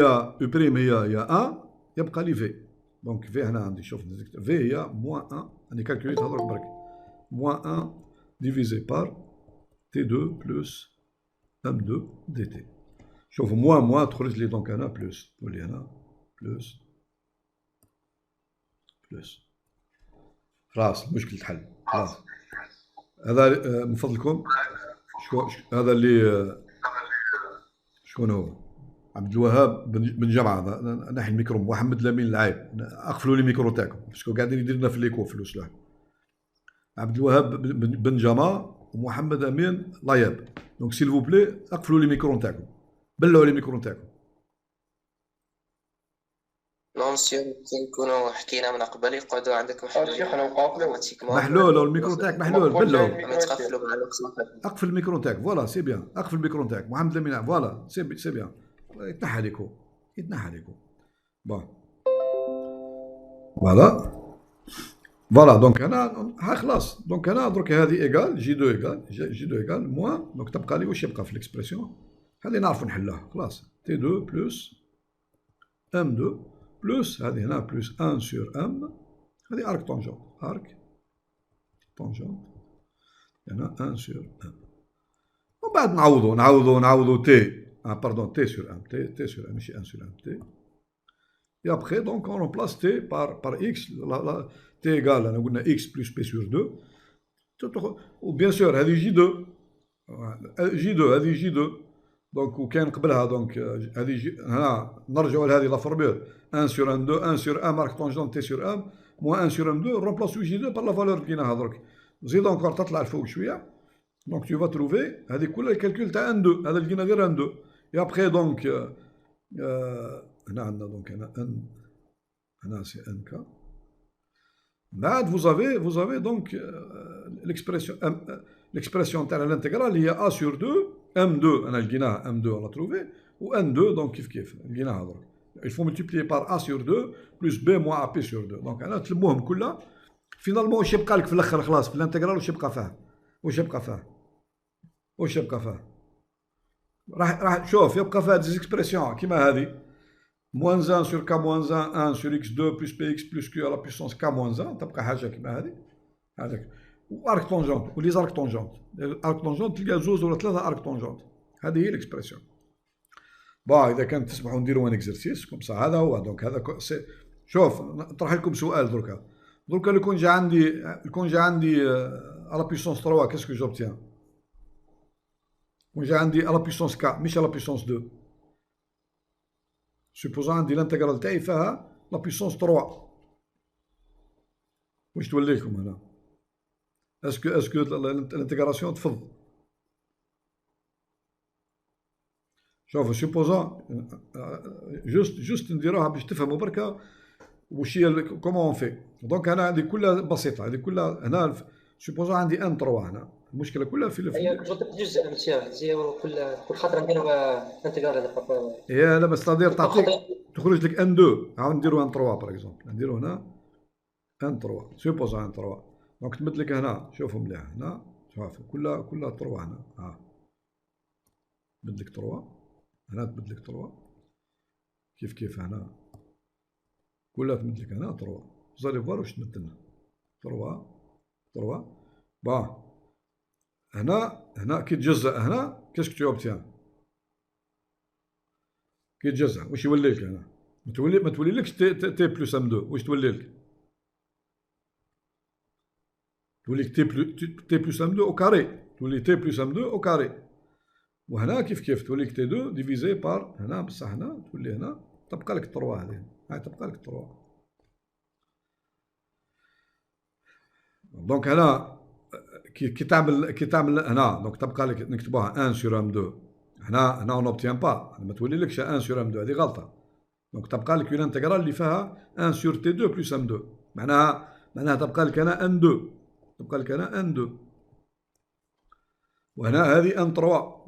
او بريم هي 1 يبقى لي في دونك في هنا عندي شوف في هي موان 1 راني كالكوليت هضرك برك موان 1 ديفيزي بار تي 2 بلس ام 2 دي تي. شوف موان تخرج لي دونك هنا بلس تولي هنا بلس خلاص المشكل تحل خلاص. هذا من فضلكم هذا اللي شكون هو؟ عبد الوهاب بن جمعة. نحي الميكرو. محمد لامين العايب. اقفلوا لي الميكرو تاعكم باسكو قاعدين يدير لنا في ليكو في الوسلاح. عبد الوهاب بن جمعة ومحمد امين لاياب. دونك سيل فو بلي اقفلوا لي الميكرو تاعكم. بلعوا لي الميكرو تاعكم. نون سير نكونوا حكينا من قبل يقعدوا عندك محلول الميكرو تاعك محلول. بلعوا. ما تقفلوا مع الوقت. اقفل الميكرو تاعك. فوالا سي بيان. اقفل الميكرو تاعك محمد لامين. فوالا سي بيان. يتنحى ليكو. يتنحى ليكو. بون فوالا. فوالا دونك انا ها خلاص. دونك انا درك هذه ايكال جي 2 ايكال جي 2 ايكال موان. دونك تبقى لي واش يبقى في الاكسبرسيون هذه نعرفوا نحلها خلاص. تي 2 بلس ام 2 بلس هذه هنا بلس 1 سور ام. هذه ارك طونجونت. ارك طونجونت هنا 1 سور ام. ومن بعد نعوضوا تي باردون تي سور ام. تي سور ام ماشي 1 سور ام تي. Et après, donc, on remplace t par x. T égale, on a x plus p sur 2. Ou bien sûr, هذه J2. J2, هذه J2. Donc, وكان قبلها donc هذه هنا نرجعوا لهذه لا فورمول 1 sur 1 2 1 sur 1 marque tangente t sur 1 moins 1 sur 1 2 remplace J2 par la valeur لقيناها درك. زيد encore تطلع الفوق شويه. Donc tu vas trouver هذه كلها الكالكول تاع 1 2. هذا لقينا غير 1 2. Et après donc هنا عندنا دونك هنا سي ان كا. بعد vous avez donc l'expression تاع الانتجرال اللي هي a sur 2 m2 انا لقيناها m2 on l'a trouvé و n2 donc كيف لقيناها درك. il faut multiplier par a sur 2 plus b moins ap sur 2. دونك انا تلموهم كلها فينالمون واش يبقى لك في الاخر خلاص في الانتجرال واش يبقى فيها راح شوف يبقى فيها دي اكسبرسيون كيما هذه moins 1 sur k moins 1 1 sur x2 plus px plus q à la puissance k moins 1 تبقى حاجه كيما هذيك وارك طونجونت ولي زارك طونجونت. ارك طونجونت تلقى زوج ولا ثلاثه ارك طونجونت. هذه هي الاكسبرسيون. با اذا كان تسمحوا نديروا ان اكزرسيس كوم سا. هذا هو دونك هذا شوف نطرح لكم سؤال دركا لو كون جا عندي على بيسونس 3 كاسكو جوبتيان. كون جا عندي على بيسونس k مش على بيسونس 2. سوبوزون عندي الانتجرال تاعي فيها لا بيسونس 3 واش تولي لكم هنا؟ اسكو الانتجراسيون تفض. شوفوا سوبوزون جوست نديروها باش تفهموا بركا واش هي كومون اون في. دونك انا هذه كلها بسيطه. هذه كلها هنا سوبوزون عندي ان 3 هنا. المشكله كلها في هي جزء امثله زي كل خطره نديروا انتجرال هذا. يا لا بس تقدر تعطيك تخرج لك ان 2 عاود نديروا ان 3 باغ اكزومبل. نديروا هنا ان 3 سوبوزون ان 3. دونك تمد لك هنا شوفوا مليح هنا شوف كلها 3 هنا تمد لك 3 هنا تمد لك 3 كيف هنا كلها تمد لك هنا 3. زالي فوار واش تمد لنا 3 با هنا كي تجزأ هنا كاسكو تو اوبتيان. كي تجزأ واش يولي لك هنا؟ ما توليلكش تي بلس ام 2. واش تولي لك؟ تولي لك تي بلس ام 2 او كاري. تولي تي بلس ام 2 او كاري. وهنا كيف تولي لك تي 2 ديفيزي بار هنا بصح هنا تولي هنا تبقى لك 3 هذه. هاي تبقى لك 3. دونك هنا كي تعمل هنا دونك تبقى لك نكتبوها 1 سور ام 2. هنا اون اوبتيان با ما تولي لكش 1 سور ام 2 هذه غلطه. دونك تبقى لك اون انتجرال اللي فيها 1 سور تي 2 بلس ام 2. معناها تبقى لك هنا ان 2. تبقى لك هنا ان 2 وهنا هذه ان 3.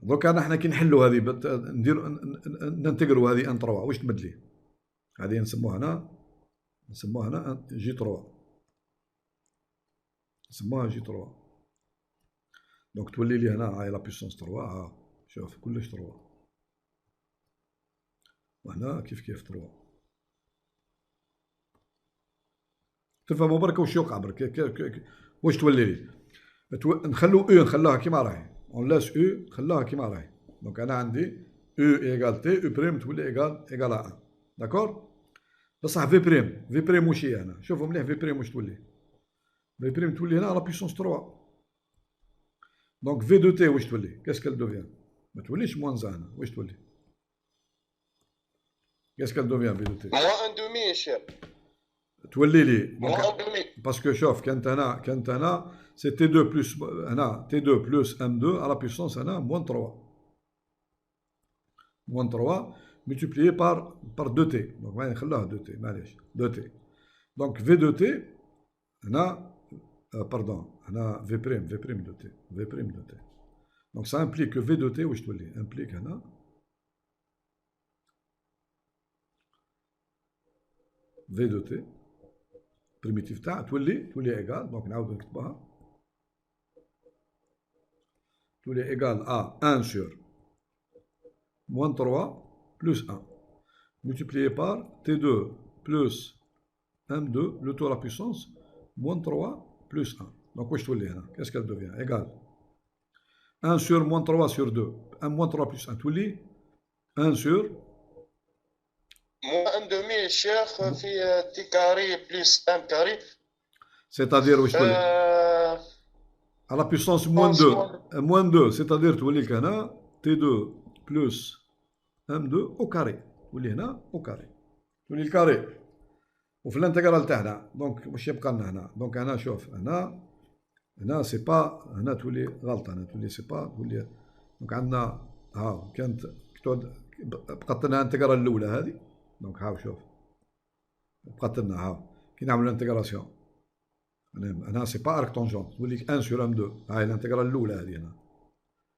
دوكا نحنا كي نحلوا هذه ندير ننتجروا هذه ان 3 واش تبدلي؟ هذه نسموها هنا جي 3. نسموها جي 3. دونك تولي لي هنا هاي لا بيسونس 3 شوف كلش 3 وهنا كيف 3. تفهموا برك واش يوقع برك واش تولي لي. نخلوها كيما راهي. اون لاس نخلوها كيما راهي. دونك انا عندي ايغال تي او بريم تولي ايغال 1 داكور. بصح في بريم واش هي هنا؟ شوفوا مليح في بريم واش تولي. في بريم تولي هنا على بيسونس 3. دونك في دو تي واش تولي؟ كاسكال دوفيان؟ ما توليش موان زان، واش تولي؟ كاسكال دوفيان في دو تي؟ موان ان دومي يا شيخ. تولي لي موان ان دومي. باسكو شوف كانت هنا سي تي 2 بلس هنا تي 2 بلس ام 2 على بيسونس هنا موان 3. موان 3 multiplié par 2t. Donc, نخلوها 2t معليش 2t. Donc v 2t هنا pardon هنا v prime 2t v prime 2t. Donc ça implique que v 2t واش تولي؟ implique هنا v 2t primitif تاع تولي égal. Donc نعاود نكتبها تولي égal à 1 sur moins 3 plus 1 multiplié par T2 plus M2, le tout à la puissance, moins 3 plus 1. Donc, qu'est-ce qu'elle devient? Égal. 1 sur moins 3 sur 2. 1 moins 3 plus 1. Tuli, 1 sur. Moins 1 demi, cher, T carré plus M carré. C'est-à-dire, à la puissance moins 2. Moins 2, c'est-à-dire, T2 plus M2 au carré. تولي هنا او كاري تولي الكاري وفي الانتجرال تاعنا دونك واش يبقى لنا هنا دونك هنا شوف هنا سي با هنا تولي غلطه هنا تولي سي با تولي دونك عندنا ها كانت بقات لنا الانتجرال الاولى هذه دونك هاو شوف بقات لنا هاو كي نعملوا الانتجراسيون هنا سي با ارك طونجون تولي 1 سور ام 2 هاي الانتجرال الاولى هذه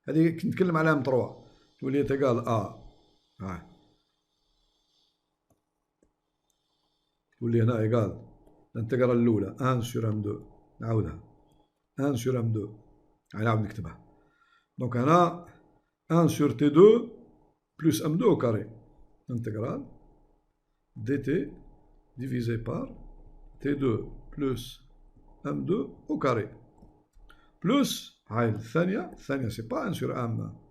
هذه كنت نتكلم عليها ام 3 تولي تيغال هاي تولي هنا ايغال الانتجرال الاولى 1 سور ام 2 نعاودها 1 سور ام 2 نعاود نكتبها دونك هنا 1 سور تي 2 بلس ام 2 au carré intégrale dt divisé par t2 plus m2 au carré plus هاي الثانية سي با 1 سور ام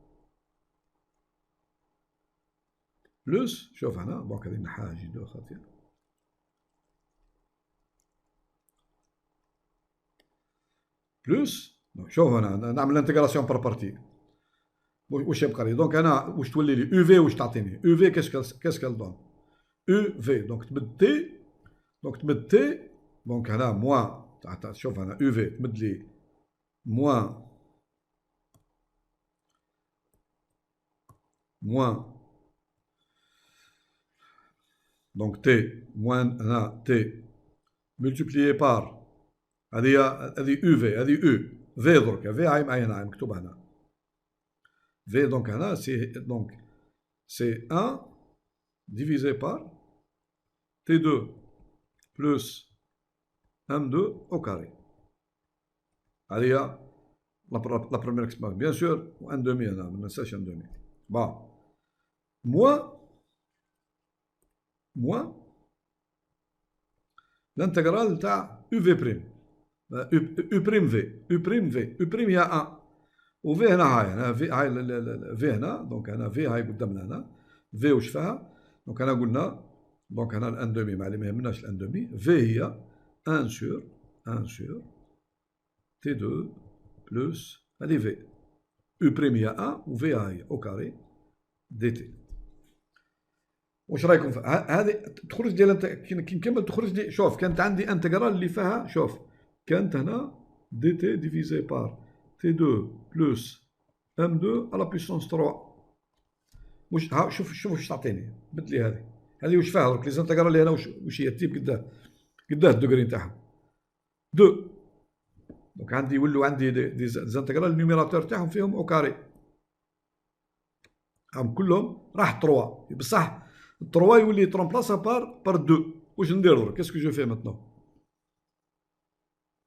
بلس شوف هنا دونك هذه نحاها جدو خاطر بلس شوف هنا نعمل الانتجراسيون بار بارتي واش يبقى لي دونك انا واش تولي لي او في واش تعطيني او في كاسكال دون او في دونك تمد تي دونك هنا موان شوف هنا او في تمد لي موان دونك تي موان هنا تي ملتيبليي بار هذه او في هذه او في درك في هاي معايا هنا مكتوبه هنا في دونك هنا سي 1 divisé par T2 plus M2 au carré. هذه هي لا بروميير اكسبانسيون بيان سور و 1 دومي هنا ما ننساش 1 دومي با موان الانتجرال تاع او في بريم او بريم هي 1 وفي هنا هاي في هنا دونك هنا في هاي قدامنا هنا في واش فيها دونك هنا قلنا دونك هنا الان دومي ما يهمناش الان دومي في هي 1 سور تي 2 بلس هذه في او بريم هي 1 وفي هي او كاري دي تي. واش رايكم هذه تخرج ديال كي نكمل تخرج لي شوف كانت عندي انتجرال اللي فيها شوف كانت هنا دي تي ديفيزي بار تي 2 بلس ام 2 على بيسونس 3 واش شوف واش تعطيني بدلي هذه واش فيها درك لي زانتيغرال اللي هنا واش هي التيب قداه الدوغري نتاعهم 2 دونك عندي يولوا عندي دي زانتيغرال النيميراتور تاعهم فيهم او كاري هم كلهم راح 3 بصح 3 يولي ترومبلاسا بار 2 واش ندير درك كاسكو جو في ماتنون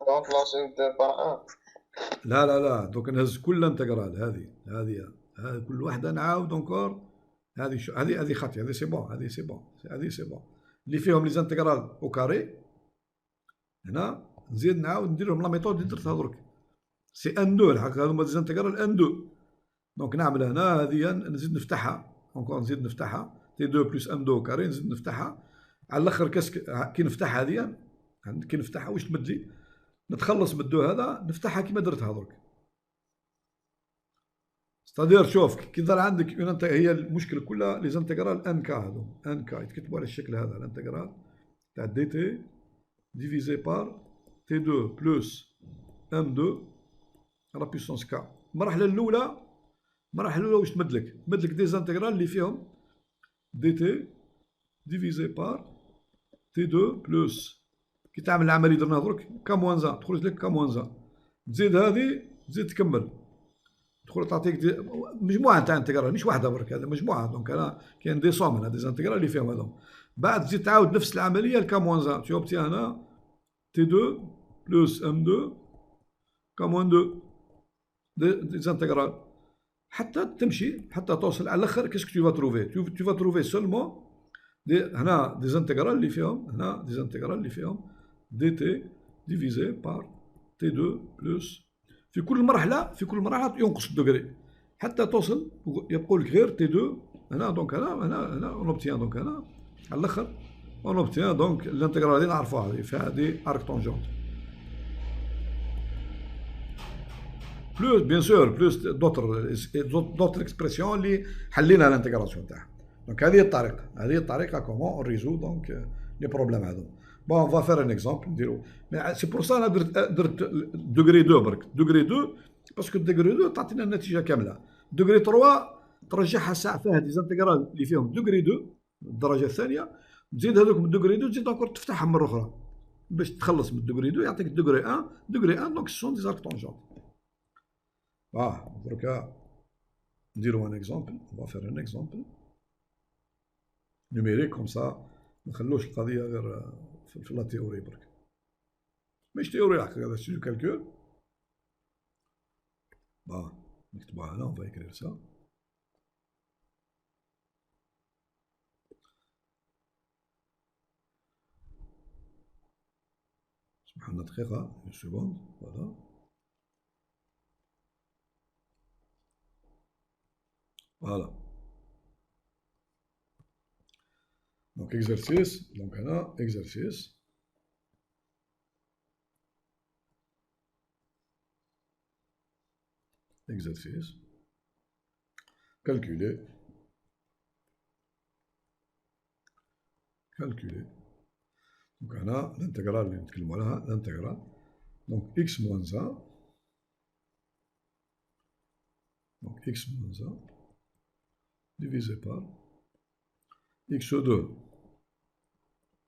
remplacer par 1 لا دوك نهز كل انتجرال هذه كل وحده نعاود اونكور هذه خطيه هذه سي بون اللي فيهم لي زانتيغرال او كاري هنا نزيد نعاود نديرهم لا ميثود اللي درتها درك سي ان 2 الحق هذوما لي زانتيغرال ان 2 دونك نعمل هنا هذه نزيد نفتحها اونكور نزيد نفتحها تي 2 بلس ام 2 كاري نزيد نفتحها على الاخر كي نفتح هذه كي نفتحها واش تمد لي نتخلص من الدو هذا نفتحها كيما درتها درك ستادير شوف كي ظهر عندك هي المشكله كلها لي زانتيغرال ان كا هذو ان كا يتكتبوا على الشكل هذا الانتيغرال تاع دي تي ديفيزي بار تي 2 بلس ام 2 على بيسونس كا. المرحله الاولى واش تمد لك دي زانتيغرال اللي فيهم دي تي ديفيزي بار تي 2 بلس كي تعمل العمليه درنا درك كا موان زان تخرج لك كا موان زان، تزيد هذه تزيد تكمل تدخل تعطيك مجموعه تاع انتجرال مش واحده برك، هذا مجموعه. دونك انا كاين دي سوم هنا دي زانتيغرال اللي فيهم هذوم، بعد تزيد تعاود نفس العمليه لكا موان زان تو اوبتي هنا تي 2 بلس ام 2 كا موان 2 دي زانتيغرال حتى تمشي حتى توصل على الاخر. كيسك تو فا تروفي سولمون هنا دي زانتيغرال اللي فيهم هنا دي زانتيغرال اللي فيهم دي تي ديفيزي بار تي 2 بلس في كل مرحله ينقص الدوغري حتى توصل يبقوا لك غير تي 2 هنا. دونك هنا اون اوبتيان دونك هنا على الاخر اون اوبتيان دونك الانتيغرال هذه نعرفوها هذه فيها دي ارك طونجونت بلوس بيان سور بلوس دوتر اكسبرسيون اللي حلينا الانتيغراسيون تاعها. دونك هذه الطريقه كومون اون ريزو دونك لي بروبليم هذو. بون اون فا فير ان اكزومبل نديرو سي بور سا انا درت دوغري 2 برك دوغري 2 باسكو دوغري 2 تعطينا النتيجه كامله. دوغري 3 ترجعها ساعه فيها دي زانتيغرال اللي فيهم دوغري 2 الدرجه الثانيه، تزيد هذوك من الدوغري 2 تزيد انكور تفتحهم مره اخرى باش تخلص من الدوغري 2 يعطيك دوغري 1 دونك سون دي زارك طونجونت. دركا نديرو ان اكزومبل اون فا فير ان اكزومبل نيميريك كوم سا ما نخلوش القضيه غير في لا تيوري برك ماشي تيوري حق هذا سي دو كالكول. نكتبوها هنا اون فا اكرير سا اسمحوا لنا دقيقه اون سكوند فوالا Donc exercice, donc on a exercice. Exercice. Calculer. Donc on a l'intégrale, l'intégrale. Donc x moins 1. Donc x moins 1 divisé par x2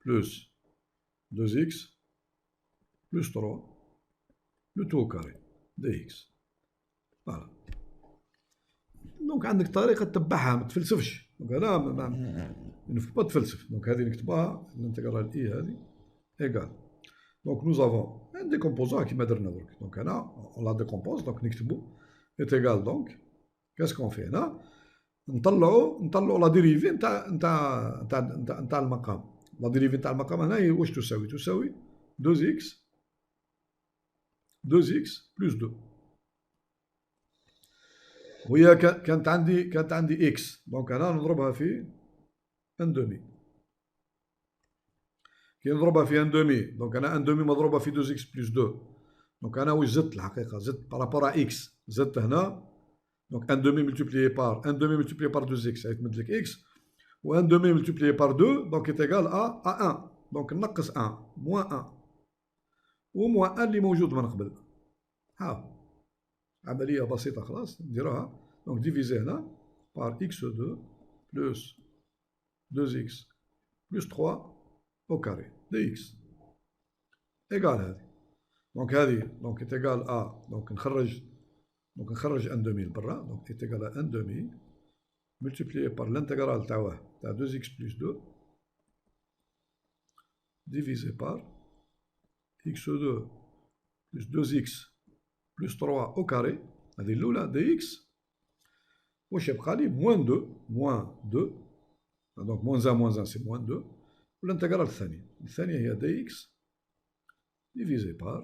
plus 2x plus 3 le tout au carré dx. Voilà. دونك عندك طريقه تتبعها ما تفلسفش. دونك هذا ما با تفلسف. دونك هذه نكتبها الانتجرال اي هذه ايكال دونك نوز افون ان ديكومبوزون كيما درنا درك. دونك هنا اون لا ديكومبوز دونك نكتبو ايت ايكال دونك كاسكون في هنا نطلعوا لا ديريفي نتاع المقام. لا ديريفي نتاع المقام هنا واش تساوي 2x بلس 2 وهي كانت عندي x. دونك هنا نضربها في ان دومي. كي نضربها في ان دومي دونك انا ان دومي مضروبه في 2x بلس 2. دونك انا واش زدت الحقيقه زدت بارابور ا x زدت هنا. Donc 1 demi multiplié par 2x, ça va être مدلك x. و 1 demi multiplié par 2, donc est égal à 1. Donc نقص 1, moins 1. و moins 1 اللي موجود من قبل. ها عملية بسيطة خلاص نديروها. Donc diviser هنا par x2 plus 2x plus 3 au carré dx. égal هذه. Donc هذه donc est égal à donc نخرج ان دومي لبرا. دونك est égal à ان دومي multiplié par l'intégrale تاع 2x plus 2 divisé par x2 plus 2x plus 3 au carré. هذه الأولى dx. واش يبقى لي moins 2 دونك moins 1 c'est moins 2. والانتجرال الثانية هي dx divisé par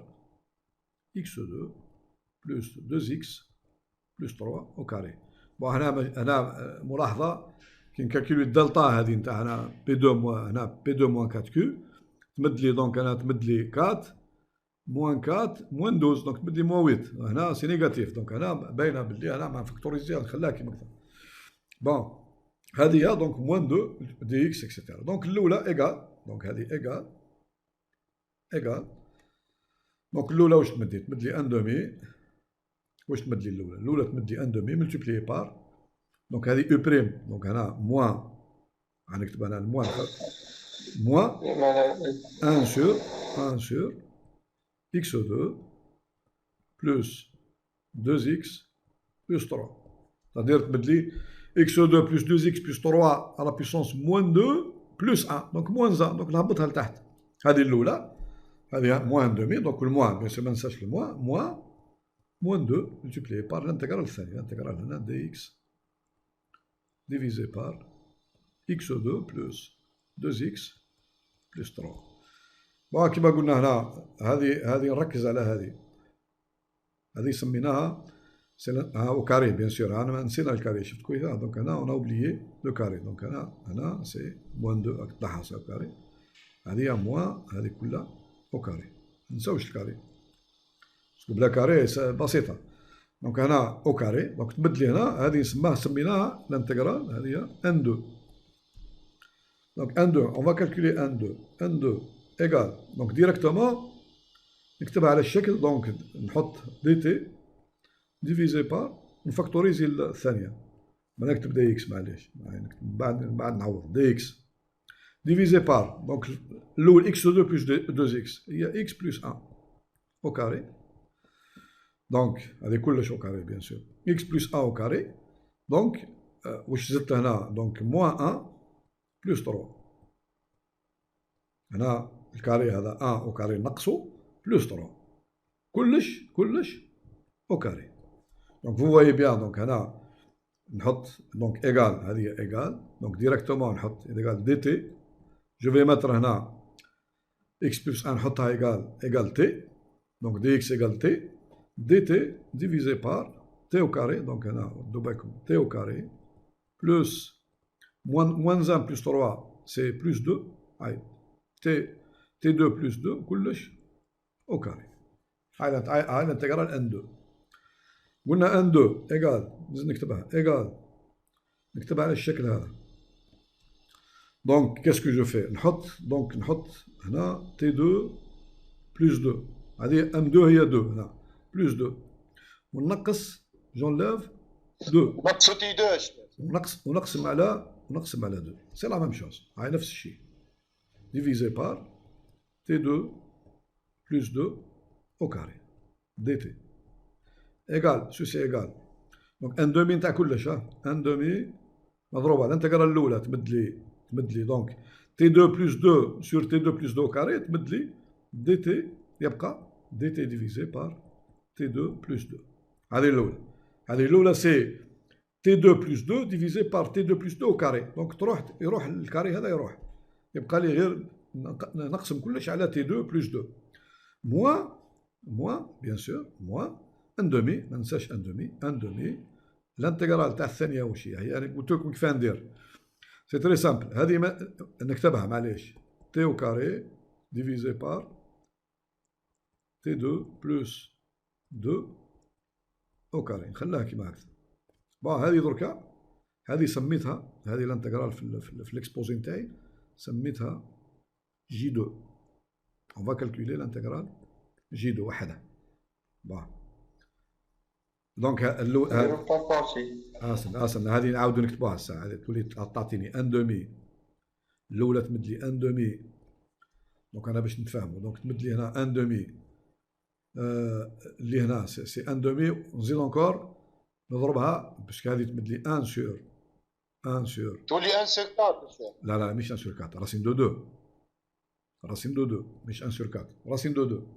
x2 plus 2x plus 3 au carré. بون هنا ملاحظة كي نكالكولي الدلتا هذه نتاع هنا بي 2 موان هنا بي 2 موان 4 كيو تمد لي دونك هنا تمد لي 4 موان 4 موان 12 دونك تبدلي موان 8 هنا سي نيجاتيف دونك هنا باينه باللي انا مع فاكتوريزي نخليها كيما هكا. بون هذه هي دونك موان 2 دي اكس اكسيتيرا. دونك الاولى ايكال دونك هذه ايكال دونك الاولى واش تمدي؟ تمدلي ان دومي. واش تمدلي الاولى؟ الاولى تمدلي ان دومي ملتيبليي بار دونك هذه او بريم دونك هنا موان غنكتب انا الموان موان 1 sur x2 plus 2x plus 3. C'est-à-dire que x2 plus 2x plus 3 à la puissance moins 2 plus 1. Donc moins 1. Donc نهبطها لتحت. هذه الأولى. هذه moins 1/2. Donc le moins, bien sûr ما ننساش le moins 2 multiplié par l'intégrale الثانية. L'intégrale هنا dx divisé par x2 plus 2x plus 3. بون كيما قلنا هنا هذه نركز على هذه سميناها او كاري بيان سور. انا نسينا الكاري شفت كويس دونك هنا اون اوبليي لو كاري دونك هنا سي موان 2 طاحها او كاري. هذه موان هذه كلها او كاري ما نساوش الكاري باسكو بلا كاري بسيطه. دونك هنا او كاري دونك تبدلي هنا هذه سميناها الانتجرال هذه هي ان 2 دونك ان 2 اون فا كالكولي ان 2 ايكال دونك ديريكتومون نكتبها على الشكل دونك نحط دي تي ديفيزي بار نفاكتوريزي الثانيه ما نكتب دي اكس معليش بعد نعوض دي اكس ديفيزي بار دونك الاول اكس 2 بلس 2 اكس هي اكس بلس 1 او كاري دونك هذه كلش او كاري بيان سور اكس بلس 1 او كاري دونك واش زدت هنا دونك موان 1 بلس 3 هنا الكاري هذا 1 او كاري نقصو بلس 3 كلش او كاري. دونك فو فوايي بيان دونك هنا نحط دونك ايكال هذه ايكال دونك ديريكتومون نحط ايكال دي تي جو في ماتر هنا اكس بلس 1 نحطها ايكال تي دونك دي اكس ايكال تي دي تي ديفيزي بار تي او كاري دونك هنا ردوا بالكم تي او كاري بلس موان 1 بلس 3 سي بلس 2 هاي تي 2 بلس 2 كلش او كاري. هاي الانتجرال ان 2 قلنا ان 2 ايكال نكتبها ايكال نكتبها على الشكل هذا. دونك كاسكو جو في نحط هنا تي 2 بلس 2 هذه ام 2 هي 2 هنا بلس 2 ونقص جونليف 2 نقص تي 2 ونقسم على 2 سي لا ميم شوز هاي نفس الشيء divisé par T2 plus 2 au carré dt égal ceci égal donc un demi نتاع كلش un demi مضروبة على الانتجرال الأولى تمدلي دونك T2 plus 2 sur T2 plus 2 au carré تمدلي dt يبقى dt divisé par T2 plus 2 هذه الأولى سي T2 plus 2 divisé par T2 plus 2 au carré دونك يروح الكاري هذا يروح يبقى لي غير نقسم كلش على تي 2 بلس 2 موان بيان سور موان ان دومي ما ننساش ان دومي الانتجرال تاع الثانيه واش هي انا قلت لكم كيف ندير سي تري سامبل هذه نكتبها معليش تي او كاري ديفيزي بار تي 2 بلس 2 او كاري نخليها كيما هكذا. بون هذه دركا هذه سميتها هذه الانتجرال في الاكسبوزي نتاعي سميتها جي 2 on va calculer l'intégrale جي 2 وحدها. بون دونك اسن هذه نعاودو نكتبوها الساعه هذه تولي تعطيني ان دومي الاولى تمدلي ان دومي دونك انا باش نتفاهموا دونك تمدلي هنا ان دومي اللي هنا سي ان دومي ونزيد انكور نضربها باش هذه تمدلي 1 سور تولي 1 sur 4 لا مش 1 sur 4 راسين دو 2 مش 1 sur 4 راسين دو 2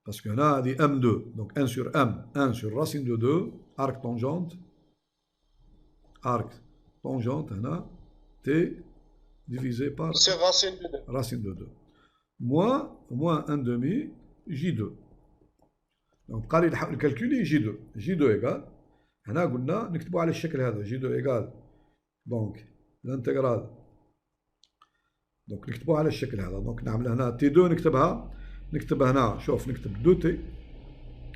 باسكو هنا هذه ام 2 دونك 1 sur ام 1 sur راسين دو 2 ارك طونجونت هنا تي ديفيزي بار سي راسين دو 2 موان ان دومي جي 2 دونك بقى لي الكالكولي جي 2 ايكال هنا قلنا نكتبوا على الشكل هذا جي 2 ايكال دونك الانتجرال دونك نكتبوها على الشكل هذا دونك نعمل هنا تي 2 نكتبها نكتب هنا شوف نكتب 2 تي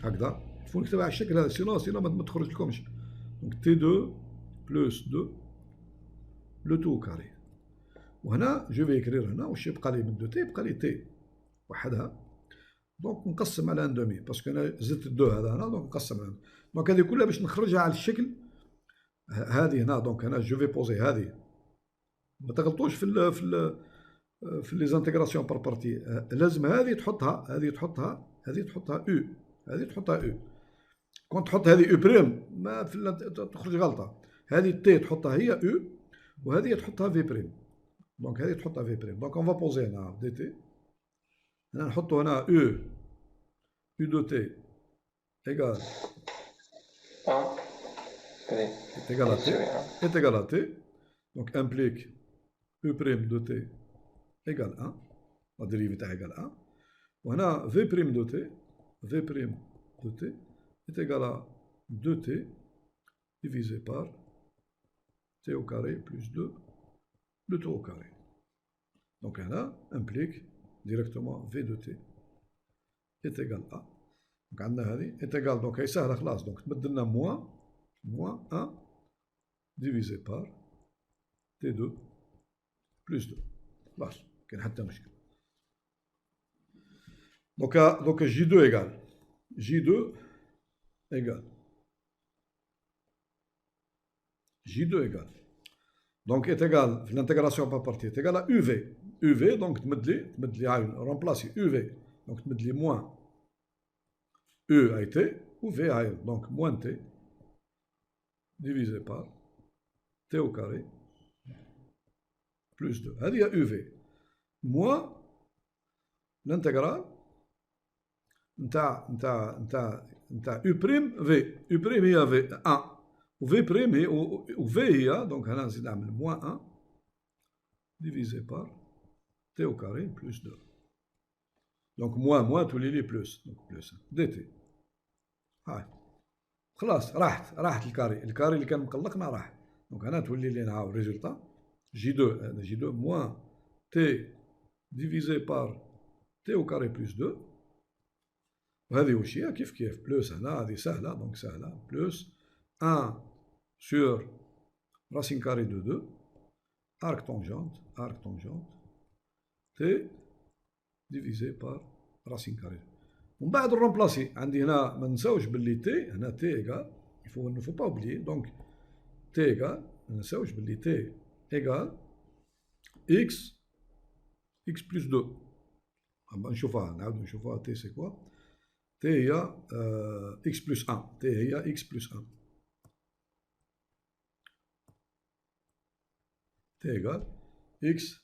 هكذا فو نكتبها على الشكل هذا سينو ما تخرج لكمش دونك تي 2 بلس 2 لو تو كاري وهنا جو في اكرير هنا واش يبقى لي من 2 تي يبقى لي تي وحدها دونك نقسم على 1 دومي باسكو انا زدت 2 هذا هنا دونك نقسم على دونك هذه كلها باش نخرجها على الشكل هذه هنا دونك هنا جو في بوزي هذه ما تغلطوش في لي زانتيغراسيون بار بارتي لازم هذه تحطها هذه تحطها هذه تحطها او هذه تحطها او كون تحط هذه او بريم ما تخرج غلطه هذه تي تحطها هي او وهذه تحطها في بريم دونك هذه تحطها في بريم دونك اون فا بوزي هنا دي تي هنا نحطو هنا او دو تي ايغال est égal à t donc implique e prime de t égale 1 la dérivée égale 1 وهنا v prime de t est égal à 2t divisé par t au carré plus 2 le tout au carré donc هنا implique directement v de t est égal à donc عندنا هذه est égal donc هي سهله خلاص donc تبدل لنا moins 1 divisé par T2 plus 2 خلاص كاين حتى مشكل donc J2 égale donc est égal في l'intégration par partie est égal à UV donc تمد لي عاين remplacer UV donc تمد لي moins E اي T و V عاين donc moins T divisé par t au carré plus 2 هذه هي UV moins l'intégrale نتاع U prime V U prime هي V 1 و V prime هي و V هي دونك هنا نزيد نعمل moins 1 divisé par t au carré plus 2 donc moins تولي لي بلس دونك بلس dt هاي خلاص راحت الكاري اللي كان مقلقنا راح دونك هنا تولي لي نعاود ريزولتا جي 2 موان تي ديفيزي بار تي او كاري بلس 2 وهذه واش هي كيف بلس هنا هذه سهله دونك سهله بلس 1 سور راسين كاري دو 2 arc tangente تي ديفيزي بار راسين كاري ومن بعد نرومبلاسي عندي هنا ما نساوش باللي تي هنا تي ايغال نفو با اوبليي دونك تي ايغال ما نساوش باللي تي ايغال اكس بلس 2 نشوفها نعاودو نشوفها تي سي كوا تي هي اكس بلس 1 تي هي اكس بلس 1 تي ايغال اكس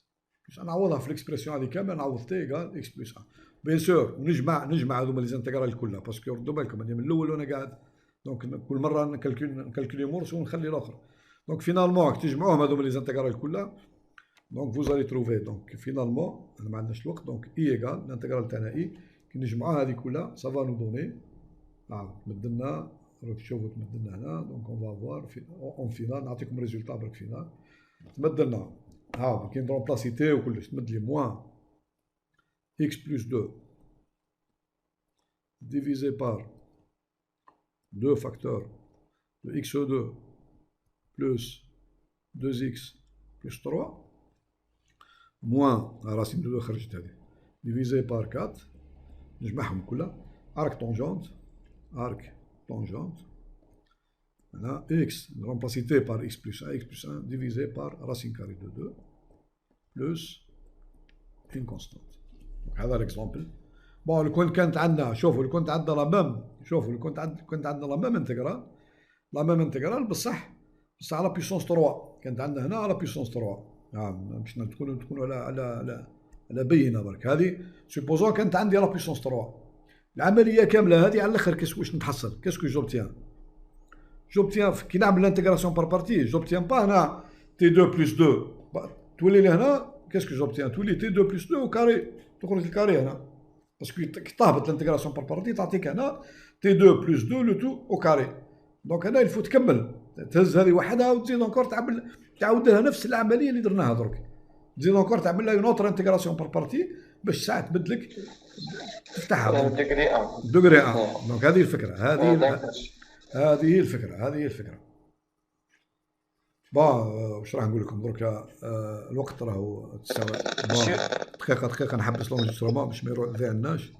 بلس نعوضها في الاكسبرسيون هذه كامله نعوض تي ايغال اكس بلس 1 بيان سور ونجمع هذوما لي زانتيغرال كلها باسكو ردوا بالكم انا من الاول وانا قاعد دونك كل مره نكالكولي مورس ونخلي الاخر دونك فينالمون تجمعوهم هذوما لي زانتيغرال كلها دونك فوزالي تروفي دونك فينالمون انا ما عندناش الوقت دونك اي ايغال الانتيغرال تاعنا اي كي نجمعوها هذه كلها سافا نو دوني تمدلنا راك تشوفوا تمدلنا هنا دونك اون فافوار اون فينال نعطيكم ريزولتا برك فينال تمدلنا ها كي نرومبلاسي تي وكلش تمد لي موان x plus 2 divisé par 2 facteurs de x2 plus 2x plus 3 moins la racine de 2 خرجت هذه divisé par 4 نجمعهم كلها arc tangente هنا x remplacé t par x plus 1 divisé par racine carrée de 2 plus une constante هذا الاكزومبل بون لو كانت عندنا شوفوا لو كنت عندنا لا ميم انتجرال بصح على بيسونس 3 كانت عندنا هنا على بيسونس 3 باش تكونوا على بينه برك هذه سوبوزون كانت عندي على بيسونس 3 العمليه كامله هذه على الاخر واش نتحصل كاسكو جوبتيان كي نعمل الانتيغراسيون بار بارتي جوبتيان با هنا تي 2 بلس 2 تولي لي هنا كاسكو جوبتيان تولي تي 2 بلس 2 و كاري تخرج الكاري هنا باسكو كي تهبط الانتيغراسيون بار بارتي تعطيك هنا تي 2 بلس 2 لو تو او كاري دونك هنا الفو تكمل تهز هذه وحدها وتزيد انكور تعاود لها نفس العمليه اللي درناها درك تزيد انكور تعمل لها اون اوتر انتيغراسيون بار بارتي باش ساعه تبدلك تفتحها ديجري 1. دوغري 1. دونك هذه الفكره، هذه هي الفكره. واش راح نقول لكم دركا؟ الوقت راهو تساوي دقيقه نحبس لونجسترومون باش ما يضيع لناش.